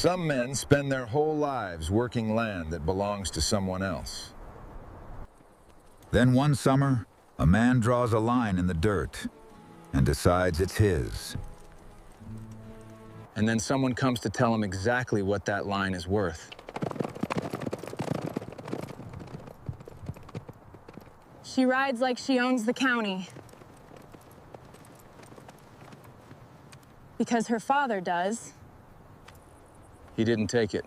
Some men spend their whole lives working land that belongs to someone else. Then one summer, a man draws a line in the dirt and decides it's his. And then someone comes to tell him exactly what that line is worth. She rides like she owns the county. Because her father does. He didn't take it.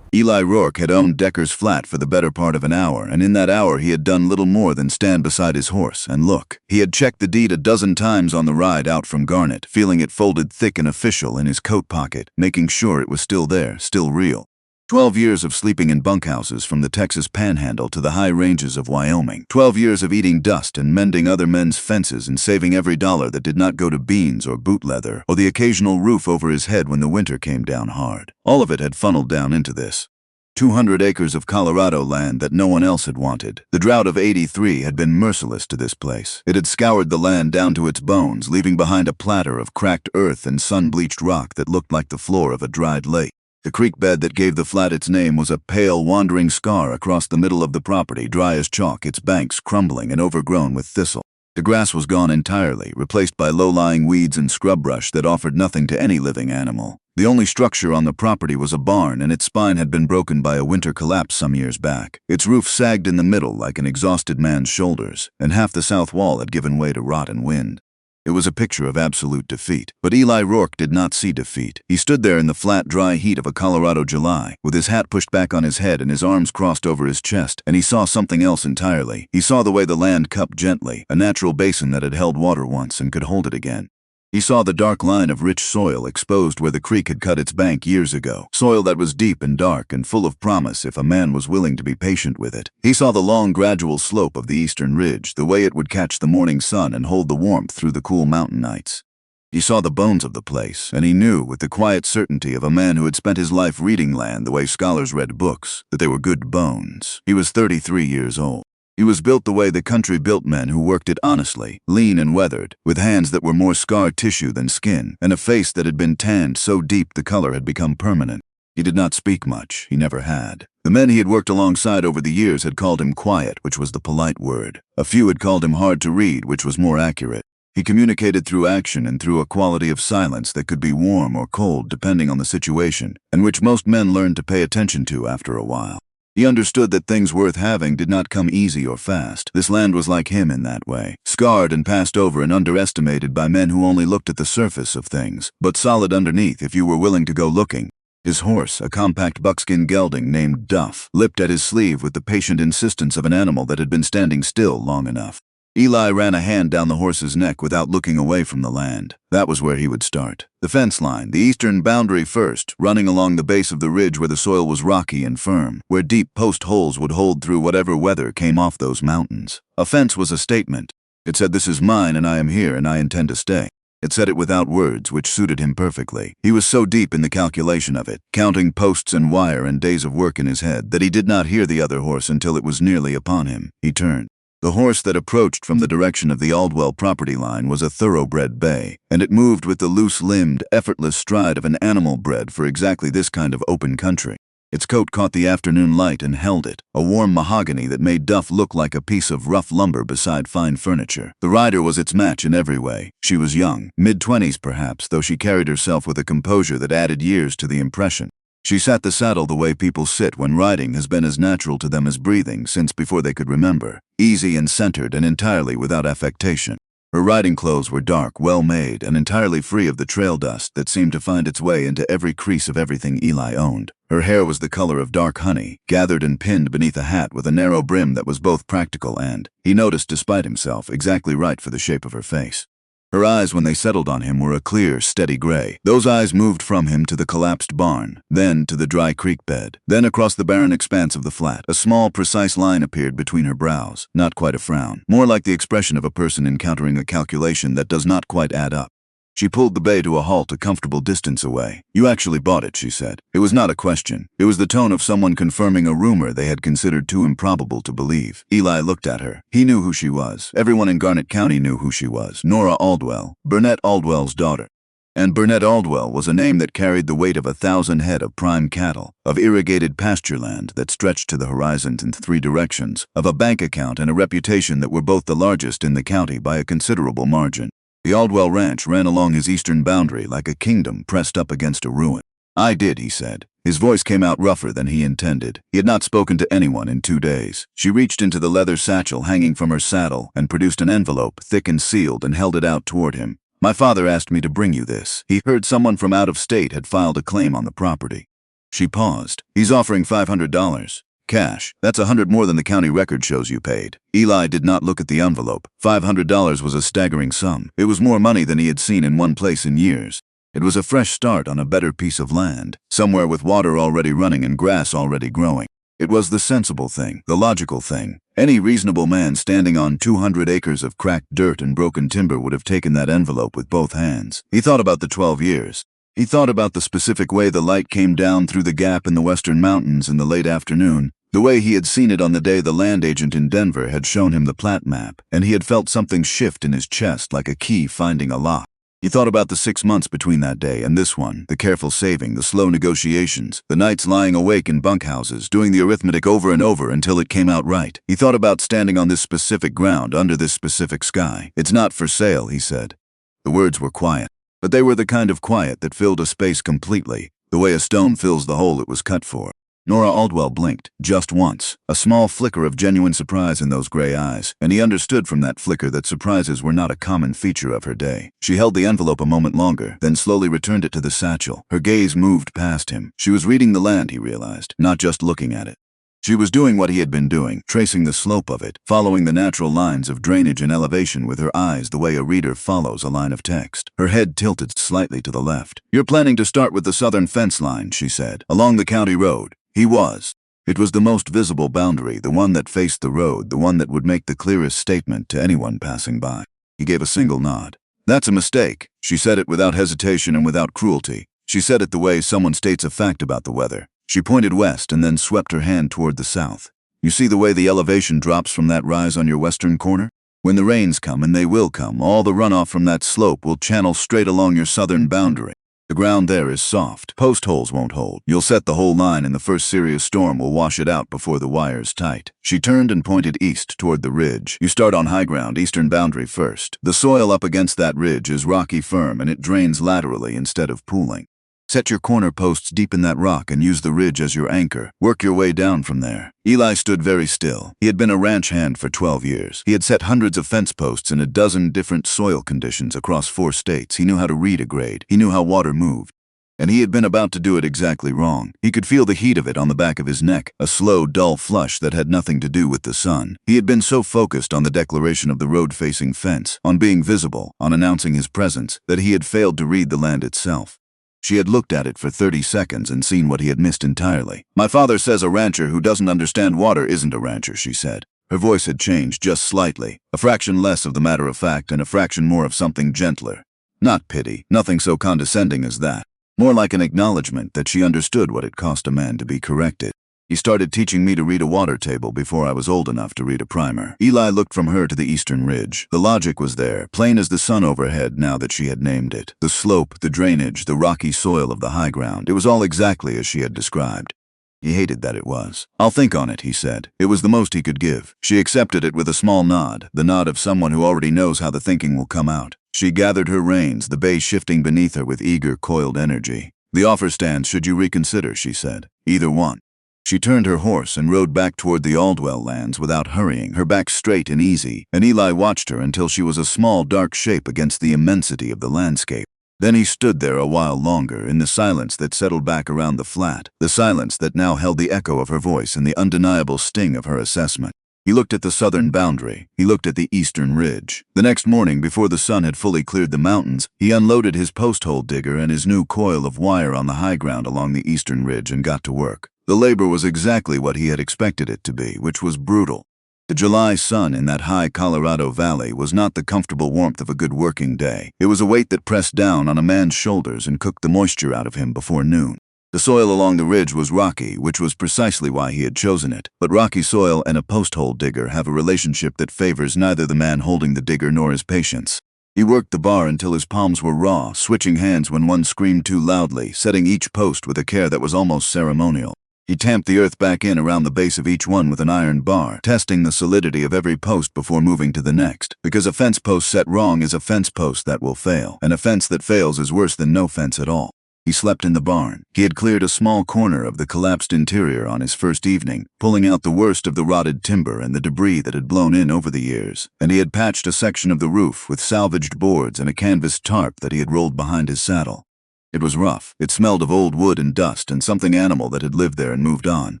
Eli Rourke had owned Decker's flat for the better part of an hour, and in that hour he had done little more than stand beside his horse and look. He had checked the deed a dozen times on the ride out from Garnet, feeling it folded thick and official in his coat pocket, making sure it was still there, still real. 12 years of sleeping in bunkhouses from the Texas Panhandle to the high ranges of Wyoming. 12 years of eating dust and mending other men's fences and saving every dollar that did not go to beans or boot leather or the occasional roof over his head when the winter came down hard. All of it had funneled down into this. 200 acres of Colorado land that no one else had wanted. The drought of '83 had been merciless to this place. It had scoured the land down to its bones, leaving behind a platter of cracked earth and sun-bleached rock that looked like the floor of a dried lake. The creek bed that gave the flat its name was a pale, wandering scar across the middle of the property, dry as chalk, its banks crumbling and overgrown with thistle. The grass was gone entirely, replaced by low-lying weeds and scrub brush that offered nothing to any living animal. The only structure on the property was a barn, and its spine had been broken by a winter collapse some years back. Its roof sagged in the middle like an exhausted man's shoulders, and half the south wall had given way to rot and wind. It was a picture of absolute defeat. But Eli Rourke did not see defeat. He stood there in the flat, dry heat of a Colorado July, with his hat pushed back on his head and his arms crossed over his chest, and he saw something else entirely. He saw the way the land cupped gently, a natural basin that had held water once and could hold it again. He saw the dark line of rich soil exposed where the creek had cut its bank years ago, soil that was deep and dark and full of promise if a man was willing to be patient with it. He saw the long, gradual slope of the eastern ridge, the way it would catch the morning sun and hold the warmth through the cool mountain nights. He saw the bones of the place, and he knew with the quiet certainty of a man who had spent his life reading land the way scholars read books, that they were good bones. He was 33 years old. He was built the way the country built men who worked it honestly, lean and weathered, with hands that were more scar tissue than skin, and a face that had been tanned so deep the color had become permanent. He did not speak much. He never had. The men he had worked alongside over the years had called him quiet, which was the polite word. A few had called him hard to read, which was more accurate. He communicated through action and through a quality of silence that could be warm or cold depending on the situation, and which most men learned to pay attention to after a while. He understood that things worth having did not come easy or fast. This land was like him in that way, scarred and passed over and underestimated by men who only looked at the surface of things, but solid underneath if you were willing to go looking. His horse, a compact buckskin gelding named Duff, lipped at his sleeve with the patient insistence of an animal that had been standing still long enough. Eli ran a hand down the horse's neck without looking away from the land. That was where he would start. The fence line, the eastern boundary first, running along the base of the ridge where the soil was rocky and firm, where deep post holes would hold through whatever weather came off those mountains. A fence was a statement. It said, "This is mine and I am here and I intend to stay." It said it without words, which suited him perfectly. He was so deep in the calculation of it, counting posts and wire and days of work in his head, that he did not hear the other horse until it was nearly upon him. He turned. The horse that approached from the direction of the Aldwell property line was a thoroughbred bay, and it moved with the loose-limbed, effortless stride of an animal bred for exactly this kind of open country. Its coat caught the afternoon light and held it, a warm mahogany that made Duff look like a piece of rough lumber beside fine furniture. The rider was its match in every way. She was young, mid-20s perhaps, though she carried herself with a composure that added years to the impression. She sat the saddle the way people sit when riding has been as natural to them as breathing since before they could remember, easy and centered and entirely without affectation. Her riding clothes were dark, well-made, and entirely free of the trail dust that seemed to find its way into every crease of everything Eli owned. Her hair was the color of dark honey, gathered and pinned beneath a hat with a narrow brim that was both practical and, he noticed despite himself, exactly right for the shape of her face. Her eyes, when they settled on him, were a clear, steady gray. Those eyes moved from him to the collapsed barn, then to the dry creek bed, then across the barren expanse of the flat. A small, precise line appeared between her brows, not quite a frown, more like the expression of a person encountering a calculation that does not quite add up. She pulled the bay to a halt a comfortable distance away. "You actually bought it," she said. It was not a question. It was the tone of someone confirming a rumor they had considered too improbable to believe. Eli looked at her. He knew who she was. Everyone in Garnet County knew who she was. Nora Aldwell, Burnett Aldwell's daughter. And Burnett Aldwell was a name that carried the weight of 1,000 head of prime cattle, of irrigated pasture land that stretched to the horizon in 3 directions, of a bank account and a reputation that were both the largest in the county by a considerable margin. The Aldwell ranch ran along his eastern boundary like a kingdom pressed up against a ruin. "I did," he said. His voice came out rougher than he intended. He had not spoken to anyone in 2 days. She reached into the leather satchel hanging from her saddle and produced an envelope, thick and sealed, and held it out toward him. "My father asked me to bring you this. He heard someone from out of state had filed a claim on the property." She paused. "He's offering $500. Cash. That's $100 more than the county record shows you paid." Eli did not look at the envelope. $500 was a staggering sum. It was more money than he had seen in one place in years. It was a fresh start on a better piece of land, somewhere with water already running and grass already growing. It was the sensible thing, the logical thing. Any reasonable man standing on 200 acres of cracked dirt and broken timber would have taken that envelope with both hands. He thought about the 12 years. He thought about the specific way the light came down through the gap in the western mountains in the late afternoon, the way he had seen it on the day the land agent in Denver had shown him the plat map, and he had felt something shift in his chest like a key finding a lock. He thought about the 6 months between that day and this one, the careful saving, the slow negotiations, the nights lying awake in bunkhouses, doing the arithmetic over and over until it came out right. He thought about standing on this specific ground under this specific sky. "It's not for sale," he said. The words were quiet, but they were the kind of quiet that filled a space completely, the way a stone fills the hole it was cut for. Nora Aldwell blinked, just once, a small flicker of genuine surprise in those gray eyes, and he understood from that flicker that surprises were not a common feature of her day. She held the envelope a moment longer, then slowly returned it to the satchel. Her gaze moved past him. She was reading the land, he realized, not just looking at it. She was doing what he had been doing, tracing the slope of it, following the natural lines of drainage and elevation with her eyes the way a reader follows a line of text. Her head tilted slightly to the left. "You're planning to start with the southern fence line," she said, "along the county road." He was. It was the most visible boundary, the one that faced the road, the one that would make the clearest statement to anyone passing by. He gave a single nod. "That's a mistake." She said it without hesitation and without cruelty. She said it the way someone states a fact about the weather. She pointed west and then swept her hand toward the south. "You see the way the elevation drops from that rise on your western corner? When the rains come, and they will come, all the runoff from that slope will channel straight along your southern boundary. The ground there is soft. Post holes won't hold. You'll set the whole line and the first serious storm will wash it out before the wire's tight." She turned and pointed east toward the ridge. "You start on high ground, eastern boundary first. The soil up against that ridge is rocky firm and it drains laterally instead of pooling. Set your corner posts deep in that rock and use the ridge as your anchor. Work your way down from there." Eli stood very still. He had been a ranch hand for 12 years. He had set hundreds of fence posts in a dozen different soil conditions across 4 states. He knew how to read a grade. He knew how water moved. And he had been about to do it exactly wrong. He could feel the heat of it on the back of his neck, a slow, dull flush that had nothing to do with the sun. He had been so focused on the declaration of the road-facing fence, on being visible, on announcing his presence, that he had failed to read the land itself. She had looked at it for 30 seconds and seen what he had missed entirely. "My father says a rancher who doesn't understand water isn't a rancher," she said. Her voice had changed just slightly, a fraction less of the matter-of-fact and a fraction more of something gentler. Not pity, nothing so condescending as that. More like an acknowledgement that she understood what it cost a man to be corrected. "He started teaching me to read a water table before I was old enough to read a primer." Eli looked from her to the eastern ridge. The logic was there, plain as the sun overhead now that she had named it. The slope, the drainage, the rocky soil of the high ground. It was all exactly as she had described. He hated that it was. "I'll think on it," he said. It was the most he could give. She accepted it with a small nod, the nod of someone who already knows how the thinking will come out. She gathered her reins, the bay shifting beneath her with eager, coiled energy. "The offer stands should you reconsider," she said. "Either one." She turned her horse and rode back toward the Aldwell lands without hurrying, her back straight and easy, and Eli watched her until she was a small, dark shape against the immensity of the landscape. Then he stood there a while longer, in the silence that settled back around the flat, the silence that now held the echo of her voice and the undeniable sting of her assessment. He looked at the southern boundary. He looked at the eastern ridge. The next morning, before the sun had fully cleared the mountains, he unloaded his post-hole digger and his new coil of wire on the high ground along the eastern ridge and got to work. The labor was exactly what he had expected it to be, which was brutal. The July sun in that high Colorado valley was not the comfortable warmth of a good working day. It was a weight that pressed down on a man's shoulders and cooked the moisture out of him before noon. The soil along the ridge was rocky, which was precisely why he had chosen it. But rocky soil and a post-hole digger have a relationship that favors neither the man holding the digger nor his patience. He worked the bar until his palms were raw, switching hands when one screamed too loudly, setting each post with a care that was almost ceremonial. He tamped the earth back in around the base of each one with an iron bar, testing the solidity of every post before moving to the next, because a fence post set wrong is a fence post that will fail, and a fence that fails is worse than no fence at all. He slept in the barn. He had cleared a small corner of the collapsed interior on his first evening, pulling out the worst of the rotted timber and the debris that had blown in over the years, and he had patched a section of the roof with salvaged boards and a canvas tarp that he had rolled behind his saddle. It was rough. It smelled of old wood and dust and something animal that had lived there and moved on,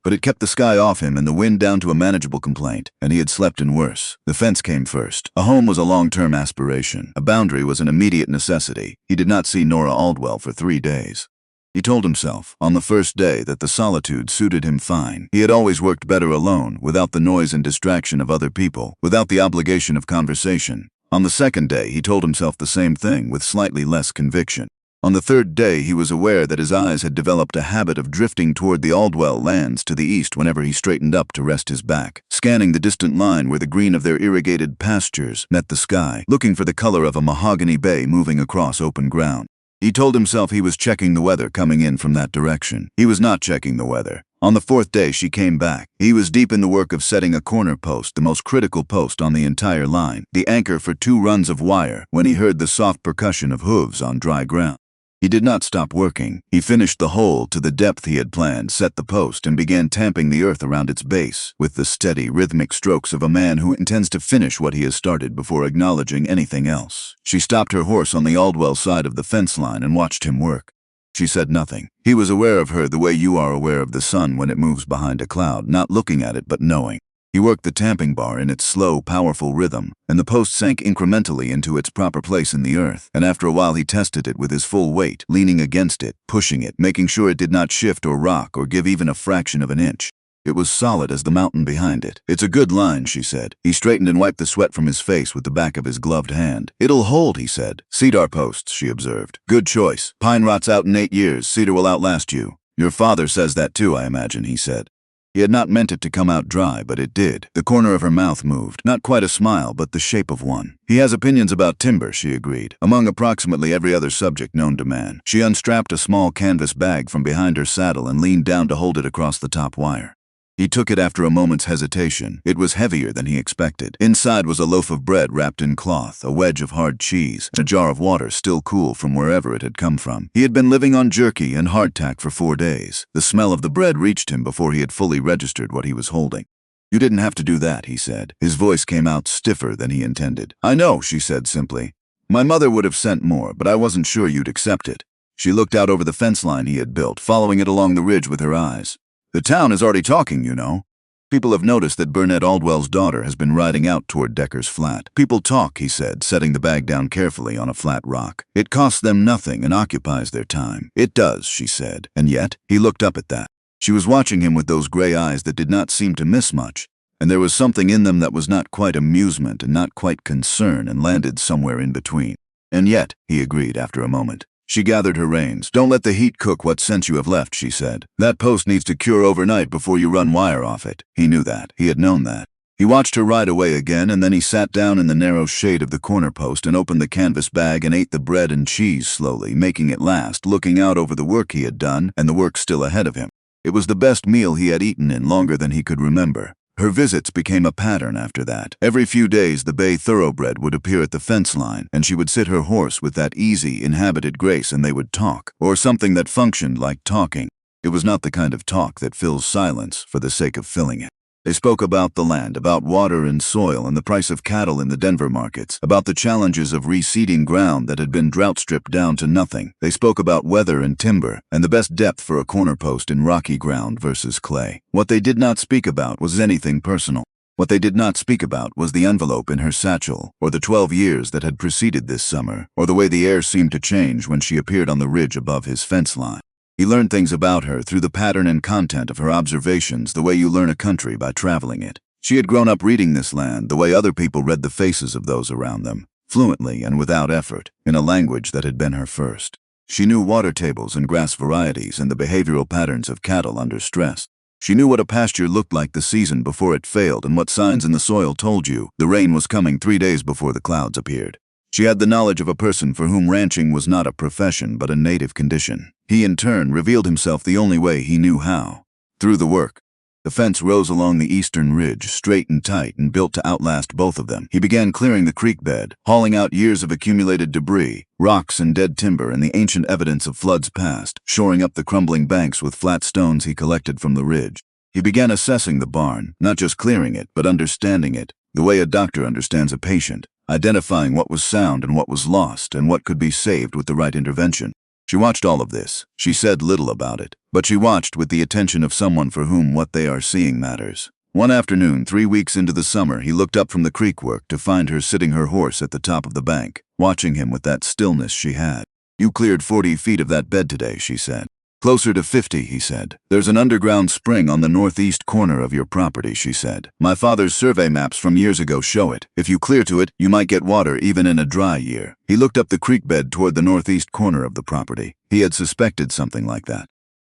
but it kept the sky off him and the wind down to a manageable complaint, and he had slept in worse. The fence came first. A home was a long-term aspiration. A boundary was an immediate necessity. He did not see Nora Aldwell for 3 days. He told himself, on the first day, that the solitude suited him fine. He had always worked better alone, without the noise and distraction of other people, without the obligation of conversation. On the second day, he told himself the same thing, with slightly less conviction. On the third day, he was aware that his eyes had developed a habit of drifting toward the Aldwell lands to the east whenever he straightened up to rest his back, scanning the distant line where the green of their irrigated pastures met the sky, looking for the color of a mahogany bay moving across open ground. He told himself he was checking the weather coming in from that direction. He was not checking the weather. On the fourth day, she came back. He was deep in the work of setting a corner post, the most critical post on the entire line, the anchor for 2 runs of wire, when he heard the soft percussion of hooves on dry ground. He did not stop working. He finished the hole to the depth he had planned, set the post, and began tamping the earth around its base, with the steady, rhythmic strokes of a man who intends to finish what he has started before acknowledging anything else. She stopped her horse on the Aldwell side of the fence line and watched him work. She said nothing. He was aware of her the way you are aware of the sun when it moves behind a cloud, not looking at it but knowing. He worked the tamping bar in its slow, powerful rhythm, and the post sank incrementally into its proper place in the earth, and after a while he tested it with his full weight, leaning against it, pushing it, making sure it did not shift or rock or give even a fraction of an inch. It was solid as the mountain behind it. "It's a good line," she said. He straightened and wiped the sweat from his face with the back of his gloved hand. "It'll hold," he said. "Cedar posts," she observed. "Good choice. Pine rots out in 8 years. Cedar will outlast you." "Your father says that too, I imagine," he said. He had not meant it to come out dry, but it did. The corner of her mouth moved. Not quite a smile, but the shape of one. "He has opinions about timber," she agreed, among approximately every other subject known to man. She unstrapped a small canvas bag from behind her saddle and leaned down to hold it across the top wire. He took it after a moment's hesitation. It was heavier than he expected. Inside was a loaf of bread wrapped in cloth, a wedge of hard cheese, and a jar of water still cool from wherever it had come from. He had been living on jerky and hardtack for 4 days. The smell of the bread reached him before he had fully registered what he was holding. "You didn't have to do that," he said. His voice came out stiffer than he intended. "I know," she said simply. "My mother would have sent more, but I wasn't sure you'd accept it." She looked out over the fence line he had built, following it along the ridge with her eyes. "The town is already talking, you know. People have noticed that Burnett Aldwell's daughter has been riding out toward Decker's flat. People talk," he said, setting the bag down carefully on a flat rock. "It costs them nothing and occupies their time." "It does," she said. And yet, he looked up at that. She was watching him with those gray eyes that did not seem to miss much, and there was something in them that was not quite amusement and not quite concern and landed somewhere in between. "And yet," he agreed after a moment. She gathered her reins. "Don't let the heat cook what sense you have left," she said. "That post needs to cure overnight before you run wire off it." He knew that. He had known that. He watched her ride away again, and then he sat down in the narrow shade of the corner post and opened the canvas bag and ate the bread and cheese slowly, making it last, looking out over the work he had done and the work still ahead of him. It was the best meal he had eaten in longer than he could remember. Her visits became a pattern after that. Every few days the bay thoroughbred would appear at the fence line, and she would sit her horse with that easy, inhabited grace, and they would talk, or something that functioned like talking. It was not the kind of talk that fills silence for the sake of filling it. They spoke about the land, about water and soil and the price of cattle in the Denver markets, about the challenges of reseeding ground that had been drought-stripped down to nothing. They spoke about weather and timber, and the best depth for a corner post in rocky ground versus clay. What they did not speak about was anything personal. What they did not speak about was the envelope in her satchel, or the 12 years that had preceded this summer, or the way the air seemed to change when she appeared on the ridge above his fence line. He learned things about her through the pattern and content of her observations, the way you learn a country by traveling it. She had grown up reading this land the way other people read the faces of those around them, fluently and without effort, in a language that had been her first. She knew water tables and grass varieties and the behavioral patterns of cattle under stress. She knew what a pasture looked like the season before it failed and what signs in the soil told you the rain was coming 3 days before the clouds appeared. She had the knowledge of a person for whom ranching was not a profession but a native condition. He in turn revealed himself the only way he knew how, through the work. The fence rose along the eastern ridge, straight and tight and built to outlast both of them. He began clearing the creek bed, hauling out years of accumulated debris, rocks and dead timber and the ancient evidence of floods past, shoring up the crumbling banks with flat stones he collected from the ridge. He began assessing the barn, not just clearing it, but understanding it, the way a doctor understands a patient, identifying what was sound and what was lost and what could be saved with the right intervention. She watched all of this. She said little about it, but she watched with the attention of someone for whom what they are seeing matters. One afternoon, 3 weeks into the summer, he looked up from the creek work to find her sitting her horse at the top of the bank, watching him with that stillness she had. "You cleared 40 feet of that bed today," she said. "Closer to 50, he said. "There's an underground spring on the northeast corner of your property," she said. "My father's survey maps from years ago show it. If you clear to it, you might get water even in a dry year." He looked up the creek bed toward the northeast corner of the property. He had suspected something like that.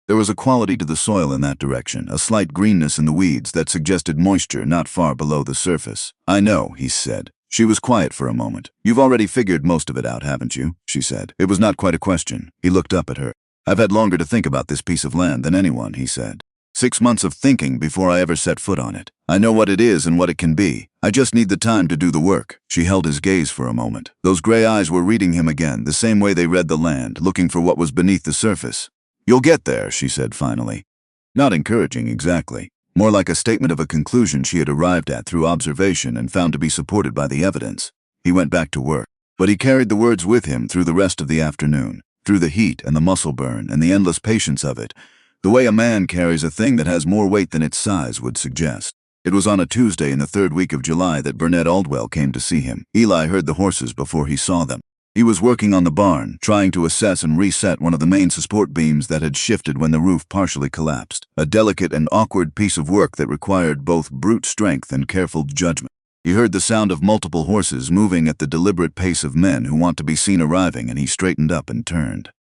There was a quality to the soil in that direction, a slight greenness in the weeds that suggested moisture not far below the surface. "I know," he said. She was quiet for a moment. "You've already figured most of it out, haven't you?" she said. It was not quite a question. He looked up at her. "I've had longer to think about this piece of land than anyone," he said. 6 months of thinking before I ever set foot on it. I know what it is and what it can be. I just need the time to do the work." She held his gaze for a moment. Those gray eyes were reading him again, the same way they read the land, looking for what was beneath the surface. "You'll get there," she said finally. Not encouraging exactly. More like a statement of a conclusion she had arrived at through observation and found to be supported by the evidence. He went back to work. But he carried the words with him through the rest of the afternoon. Through the heat and the muscle burn and the endless patience of it, the way a man carries a thing that has more weight than its size would suggest. It was on a Tuesday in the 3rd week of July that Burnett Aldwell came to see him. Eli heard the horses before he saw them. He was working on the barn, trying to assess and reset one of the main support beams that had shifted when the roof partially collapsed, a delicate and awkward piece of work that required both brute strength and careful judgment. He heard the sound of multiple horses moving at the deliberate pace of men who want to be seen arriving, and he straightened up and turned.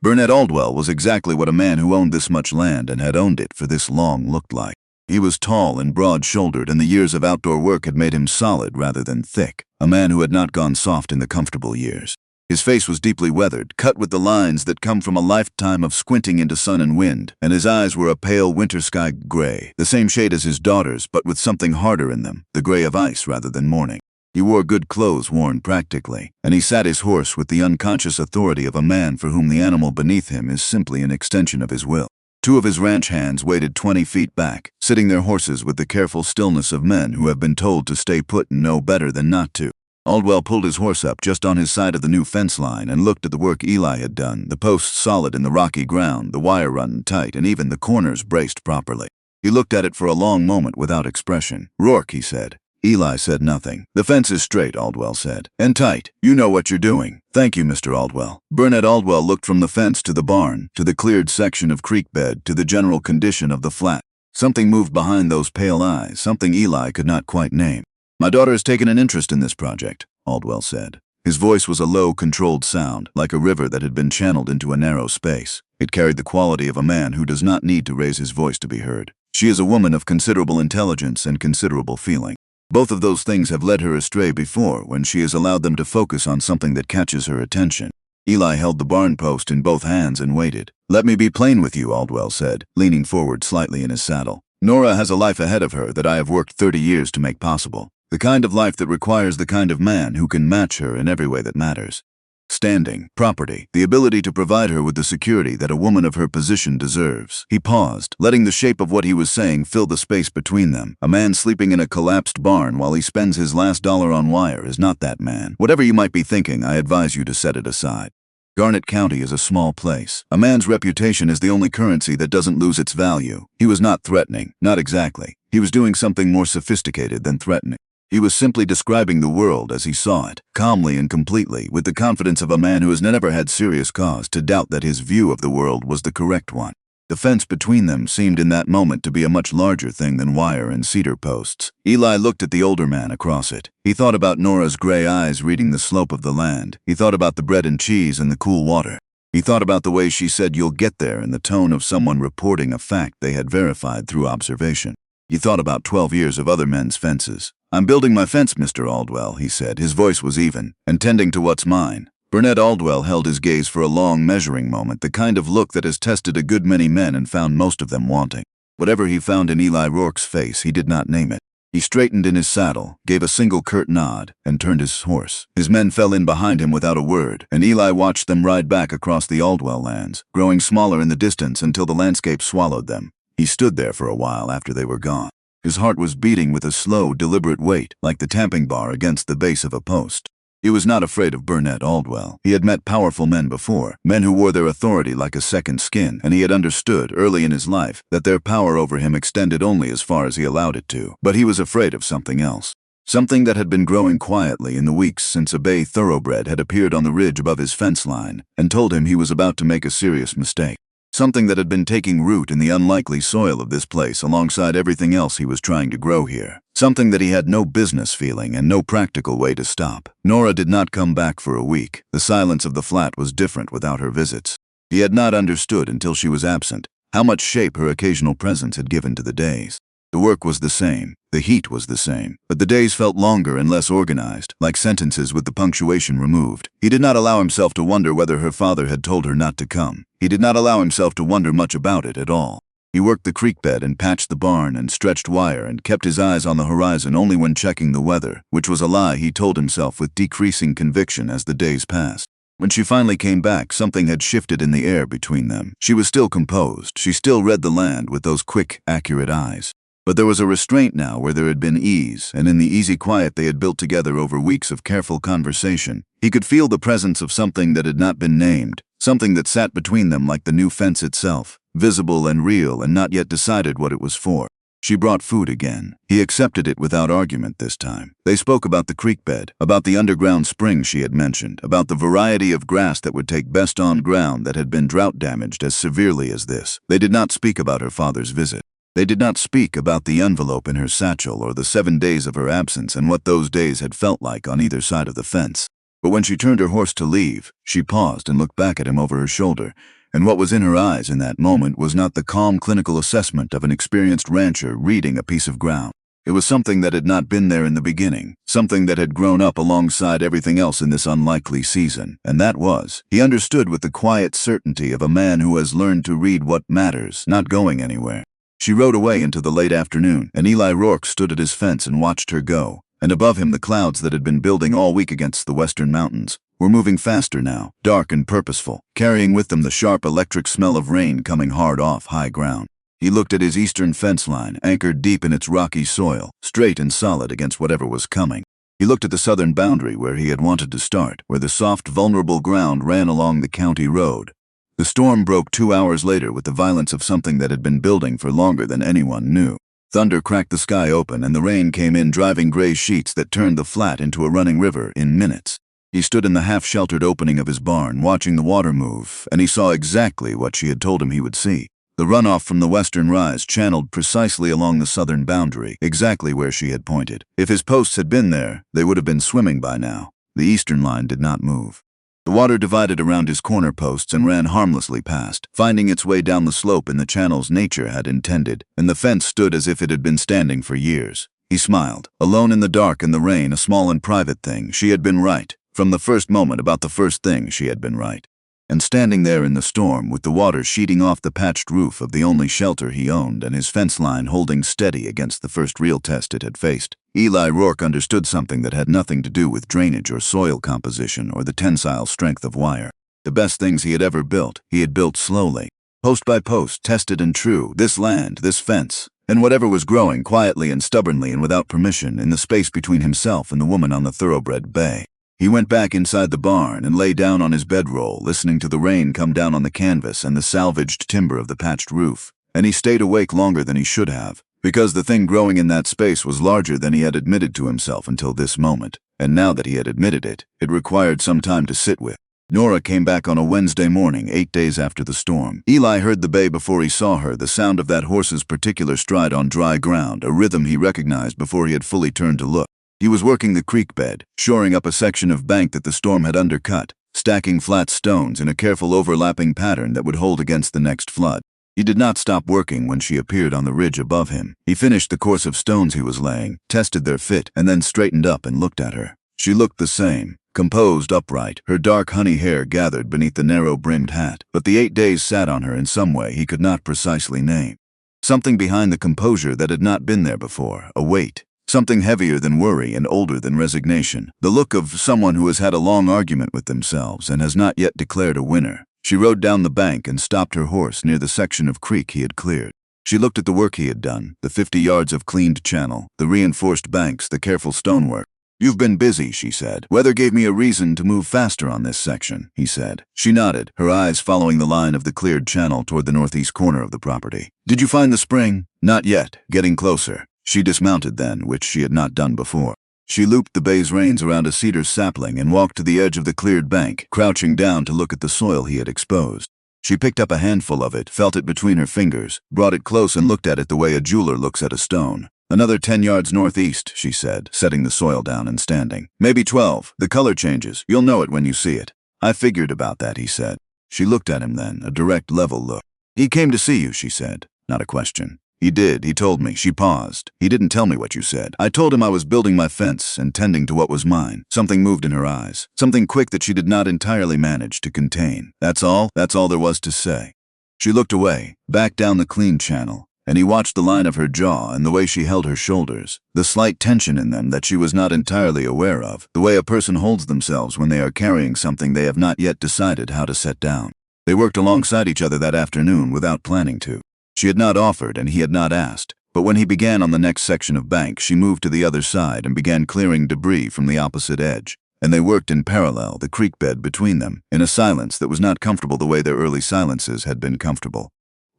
Burnett Aldwell was exactly what a man who owned this much land and had owned it for this long looked like. He was tall and broad-shouldered, and the years of outdoor work had made him solid rather than thick, a man who had not gone soft in the comfortable years. His face was deeply weathered, cut with the lines that come from a lifetime of squinting into sun and wind, and his eyes were a pale winter sky gray, the same shade as his daughter's, but with something harder in them, the gray of ice rather than morning. He wore good clothes worn practically, and he sat his horse with the unconscious authority of a man for whom the animal beneath him is simply an extension of his will. 2 of his ranch hands waited 20 feet back, sitting their horses with the careful stillness of men who have been told to stay put and know better than not to. Aldwell pulled his horse up just on his side of the new fence line and looked at the work Eli had done, the posts solid in the rocky ground, the wire run tight, and even the corners braced properly. He looked at it for a long moment without expression. "Rourke," he said. Eli said nothing. "The fence is straight," Aldwell said. "And tight. You know what you're doing." "Thank you, Mr. Aldwell." Burnett Aldwell looked from the fence to the barn, to the cleared section of creek bed, to the general condition of the flat. Something moved behind those pale eyes, something Eli could not quite name. "My daughter has taken an interest in this project," Aldwell said. His voice was a low, controlled sound, like a river that had been channeled into a narrow space. It carried the quality of a man who does not need to raise his voice to be heard. "She is a woman of considerable intelligence and considerable feeling. Both of those things have led her astray before when she has allowed them to focus on something that catches her attention." Eli held the barn post in both hands and waited. "Let me be plain with you," Aldwell said, leaning forward slightly in his saddle. "Nora has a life ahead of her that I have worked 30 years to make possible. The kind of life that requires the kind of man who can match her in every way that matters. Standing, property, the ability to provide her with the security that a woman of her position deserves." He paused, letting the shape of what he was saying fill the space between them. A man sleeping in a collapsed barn while he spends his last dollar on wire is not that man. Whatever you might be thinking, I advise you to set it aside. Garnett County is a small place. A man's reputation is the only currency that doesn't lose its value. He was not threatening, not exactly. He was doing something more sophisticated than threatening. He was simply describing the world as he saw it, calmly and completely, with the confidence of a man who has never had serious cause to doubt that his view of the world was the correct one. The fence between them seemed in that moment to be a much larger thing than wire and cedar posts. Eli looked at the older man across it. He thought about Nora's gray eyes reading the slope of the land. He thought about the bread and cheese and the cool water. He thought about the way she said "you'll get there" in the tone of someone reporting a fact they had verified through observation. He thought about 12 years of other men's fences. "I'm building my fence, Mr. Aldwell," he said. His voice was even, and tending to what's mine. Burnett Aldwell held his gaze for a long measuring moment, the kind of look that has tested a good many men and found most of them wanting. Whatever he found in Eli Rourke's face, he did not name it. He straightened in his saddle, gave a single curt nod, and turned his horse. His men fell in behind him without a word, and Eli watched them ride back across the Aldwell lands, growing smaller in the distance until the landscape swallowed them. He stood there for a while after they were gone. His heart was beating with a slow, deliberate weight, like the tamping bar against the base of a post. He was not afraid of Burnett Aldwell. He had met powerful men before, men who wore their authority like a second skin, and he had understood, early in his life, that their power over him extended only as far as he allowed it to. But he was afraid of something else. Something that had been growing quietly in the weeks since a bay thoroughbred had appeared on the ridge above his fence line and told him he was about to make a serious mistake. Something that had been taking root in the unlikely soil of this place alongside everything else he was trying to grow here. Something that he had no business feeling and no practical way to stop. Nora did not come back for a week. The silence of the flat was different without her visits. He had not understood until she was absent how much shape her occasional presence had given to the days. The work was the same, the heat was the same, but the days felt longer and less organized, like sentences with the punctuation removed. He did not allow himself to wonder whether her father had told her not to come. He did not allow himself to wonder much about it at all. He worked the creek bed and patched the barn and stretched wire and kept his eyes on the horizon only when checking the weather, which was a lie he told himself with decreasing conviction as the days passed. When she finally came back, something had shifted in the air between them. She was still composed. She still read the land with those quick, accurate eyes. But there was a restraint now where there had been ease, and in the easy quiet they had built together over weeks of careful conversation, he could feel the presence of something that had not been named, something that sat between them like the new fence itself, visible and real and not yet decided what it was for. She brought food again. He accepted it without argument this time. They spoke about the creek bed, about the underground spring she had mentioned, about the variety of grass that would take best on ground that had been drought damaged as severely as this. They did not speak about her father's visit. They did not speak about the envelope in her satchel or the 7 days of her absence and what those days had felt like on either side of the fence. But when she turned her horse to leave, she paused and looked back at him over her shoulder, and what was in her eyes in that moment was not the calm clinical assessment of an experienced rancher reading a piece of ground. It was something that had not been there in the beginning, something that had grown up alongside everything else in this unlikely season, and that was, he understood with the quiet certainty of a man who has learned to read what matters, not going anywhere. She rode away into the late afternoon, and Eli Rourke stood at his fence and watched her go, and above him the clouds that had been building all week against the western mountains were moving faster now, dark and purposeful, carrying with them the sharp electric smell of rain coming hard off high ground. He looked at his eastern fence line, anchored deep in its rocky soil, straight and solid against whatever was coming. He looked at the southern boundary where he had wanted to start, where the soft, vulnerable ground ran along the county road. The storm broke 2 hours later with the violence of something that had been building for longer than anyone knew. Thunder cracked the sky open, and the rain came in driving gray sheets that turned the flat into a running river in minutes. He stood in the half-sheltered opening of his barn, watching the water move, and he saw exactly what she had told him he would see. The runoff from the western rise channeled precisely along the southern boundary, exactly where she had pointed. If his posts had been there, they would have been swimming by now. The eastern line did not move. The water divided around his corner posts and ran harmlessly past, finding its way down the slope in the channels nature had intended, and the fence stood as if it had been standing for years. He smiled. Alone in the dark and the rain, a small and private thing, she had been right. From the first moment about the first thing, she had been right. And standing there in the storm, with the water sheeting off the patched roof of the only shelter he owned and his fence line holding steady against the first real test it had faced, Eli Rourke understood something that had nothing to do with drainage or soil composition or the tensile strength of wire. The best things he had ever built, he had built slowly, post by post, tested and true, this land, this fence, and whatever was growing quietly and stubbornly and without permission in the space between himself and the woman on the thoroughbred bay. He went back inside the barn and lay down on his bedroll, listening to the rain come down on the canvas and the salvaged timber of the patched roof, and he stayed awake longer than he should have, because the thing growing in that space was larger than he had admitted to himself until this moment, and now that he had admitted it, it required some time to sit with. Nora came back on a Wednesday morning, 8 days after the storm. Eli heard the bay before he saw her, the sound of that horse's particular stride on dry ground, a rhythm he recognized before he had fully turned to look. He was working the creek bed, shoring up a section of bank that the storm had undercut, stacking flat stones in a careful overlapping pattern that would hold against the next flood. He did not stop working when she appeared on the ridge above him. He finished the course of stones he was laying, tested their fit, and then straightened up and looked at her. She looked the same, composed, upright, her dark honey hair gathered beneath the narrow-brimmed hat, but the 8 days sat on her in some way he could not precisely name. Something behind the composure that had not been there before, a weight. Something heavier than worry and older than resignation. The look of someone who has had a long argument with themselves and has not yet declared a winner. She rode down the bank and stopped her horse near the section of creek he had cleared. She looked at the work he had done, the 50 yards of cleaned channel, the reinforced banks, the careful stonework. "You've been busy," she said. "Weather gave me a reason to move faster on this section," he said. She nodded, her eyes following the line of the cleared channel toward the northeast corner of the property. "Did you find the spring?" "Not yet. Getting closer." She dismounted then, which she had not done before. She looped the bay's reins around a cedar sapling and walked to the edge of the cleared bank, crouching down to look at the soil he had exposed. She picked up a handful of it, felt it between her fingers, brought it close and looked at it the way a jeweler looks at a stone. "Another 10 yards northeast," she said, setting the soil down and standing. "Maybe 12. The color changes. You'll know it when you see it." "I figured about that," he said. She looked at him then, a direct, level look. "He came to see you," she said. Not a question. "He did, he told me." She paused. "He didn't tell me what you said. I told him I was building my fence and tending to what was mine." Something moved in her eyes. Something quick that she did not entirely manage to contain. "That's all? That's all there was to say." She looked away, back down the clean channel, and he watched the line of her jaw and the way she held her shoulders, the slight tension in them that she was not entirely aware of, the way a person holds themselves when they are carrying something they have not yet decided how to set down. They worked alongside each other that afternoon without planning to. She had not offered and he had not asked, but when he began on the next section of bank, she moved to the other side and began clearing debris from the opposite edge, and they worked in parallel, the creek bed between them, in a silence that was not comfortable the way their early silences had been comfortable,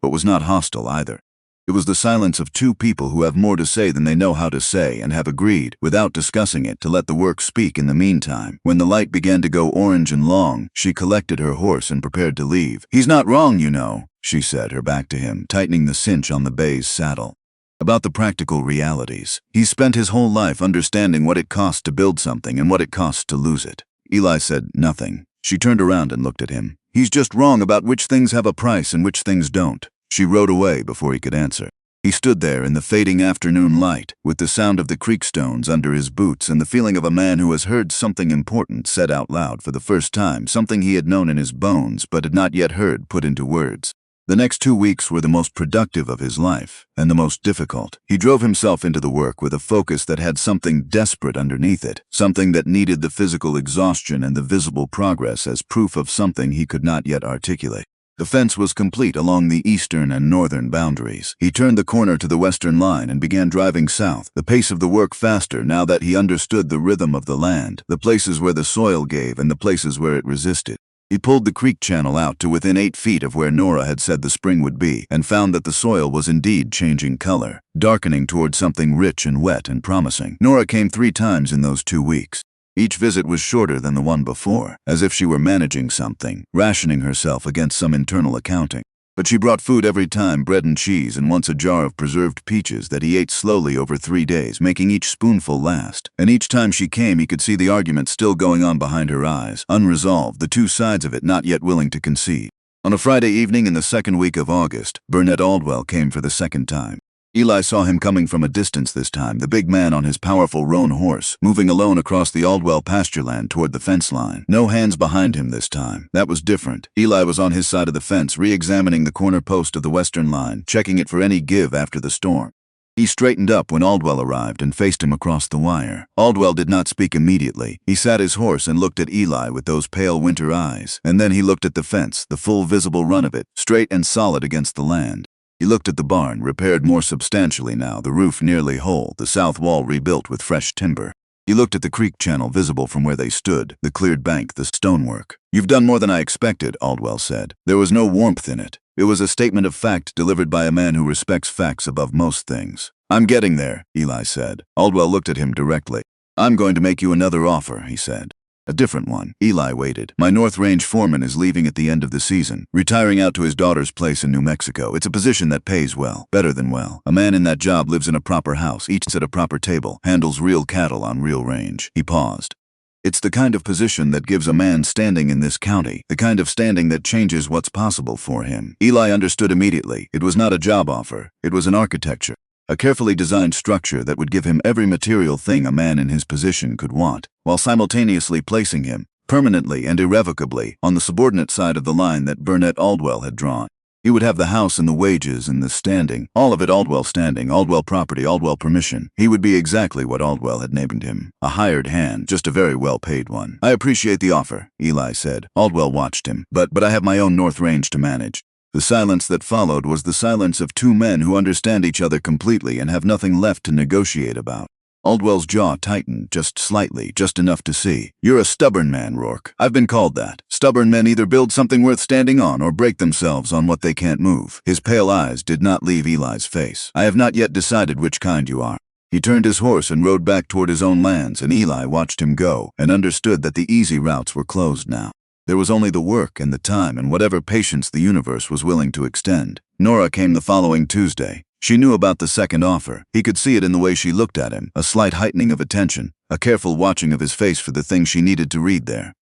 but was not hostile either. It was the silence of two people who have more to say than they know how to say and have agreed, without discussing it, to let the work speak in the meantime. When the light began to go orange and long, she collected her horse and prepared to leave. "He's not wrong, you know," she said, her back to him, tightening the cinch on the bay's saddle. "About the practical realities. He's spent his whole life understanding what it costs to build something and what it costs to lose it." Eli said nothing. She turned around and looked at him. "He's just wrong about which things have a price and which things don't." She rode away before he could answer. He stood there in the fading afternoon light, with the sound of the creek stones under his boots and the feeling of a man who has heard something important said out loud for the first time, something he had known in his bones but had not yet heard put into words. The next 2 weeks were the most productive of his life, and the most difficult. He drove himself into the work with a focus that had something desperate underneath it, something that needed the physical exhaustion and the visible progress as proof of something he could not yet articulate. The fence was complete along the eastern and northern boundaries. He turned the corner to the western line and began driving south, the pace of the work faster now that he understood the rhythm of the land, the places where the soil gave and the places where it resisted. He pulled the creek channel out to within 8 feet of where Nora had said the spring would be, and found that the soil was indeed changing color, darkening toward something rich and wet and promising. Nora came 3 times in those 2 weeks. Each visit was shorter than the one before, as if she were managing something, rationing herself against some internal accounting. But she brought food every time, bread and cheese, and once a jar of preserved peaches that he ate slowly over 3 days, making each spoonful last. And each time she came, he could see the argument still going on behind her eyes, unresolved, the two sides of it not yet willing to concede. On a Friday evening in the second week of August, Burnett Aldwell came for the second time. Eli saw him coming from a distance this time, the big man on his powerful roan horse, moving alone across the Aldwell pasture land toward the fence line. No hands behind him this time. That was different. Eli was on his side of the fence, re-examining the corner post of the western line, checking it for any give after the storm. He straightened up when Aldwell arrived and faced him across the wire. Aldwell did not speak immediately. He sat his horse and looked at Eli with those pale winter eyes, and then he looked at the fence, the full visible run of it, straight and solid against the land. He looked at the barn, repaired more substantially now, the roof nearly whole, the south wall rebuilt with fresh timber. He looked at the creek channel visible from where they stood, the cleared bank, the stonework. "You've done more than I expected," Aldwell said. There was no warmth in it. It was a statement of fact delivered by a man who respects facts above most things. "I'm getting there," Eli said. Aldwell looked at him directly. "I'm going to make you another offer," he said. A different one. Eli waited. My North Range foreman is leaving at the end of the season, retiring out to his daughter's place in New Mexico. It's a position that pays well, better than well. A man in that job lives in a proper house, eats at a proper table, handles real cattle on real range. He paused. It's the kind of position that gives a man standing in this county, the kind of standing that changes what's possible for him. Eli understood immediately. It was not a job offer. It was an architecture. A carefully designed structure that would give him every material thing a man in his position could want, while simultaneously placing him, permanently and irrevocably, on the subordinate side of the line that Burnett Aldwell had drawn. He would have the house and the wages and the standing, all of it Aldwell standing, Aldwell property, Aldwell permission. He would be exactly what Aldwell had named him, a hired hand, just a very well-paid one. I appreciate the offer, Eli said. Aldwell watched him, but I have my own North Range to manage. The silence that followed was the silence of two men who understand each other completely and have nothing left to negotiate about. Aldwell's jaw tightened, just slightly, just enough to see. You're a stubborn man, Rourke. I've been called that. Stubborn men either build something worth standing on or break themselves on what they can't move. His pale eyes did not leave Eli's face. I have not yet decided which kind you are. He turned his horse and rode back toward his own lands, and Eli watched him go and understood that the easy routes were closed now. There was only the work and the time and whatever patience the universe was willing to extend. Nora came the following Tuesday. She knew about the second offer. He could see it in the way she looked at him, a slight heightening of attention, a careful watching of his face for the thing she needed to read there.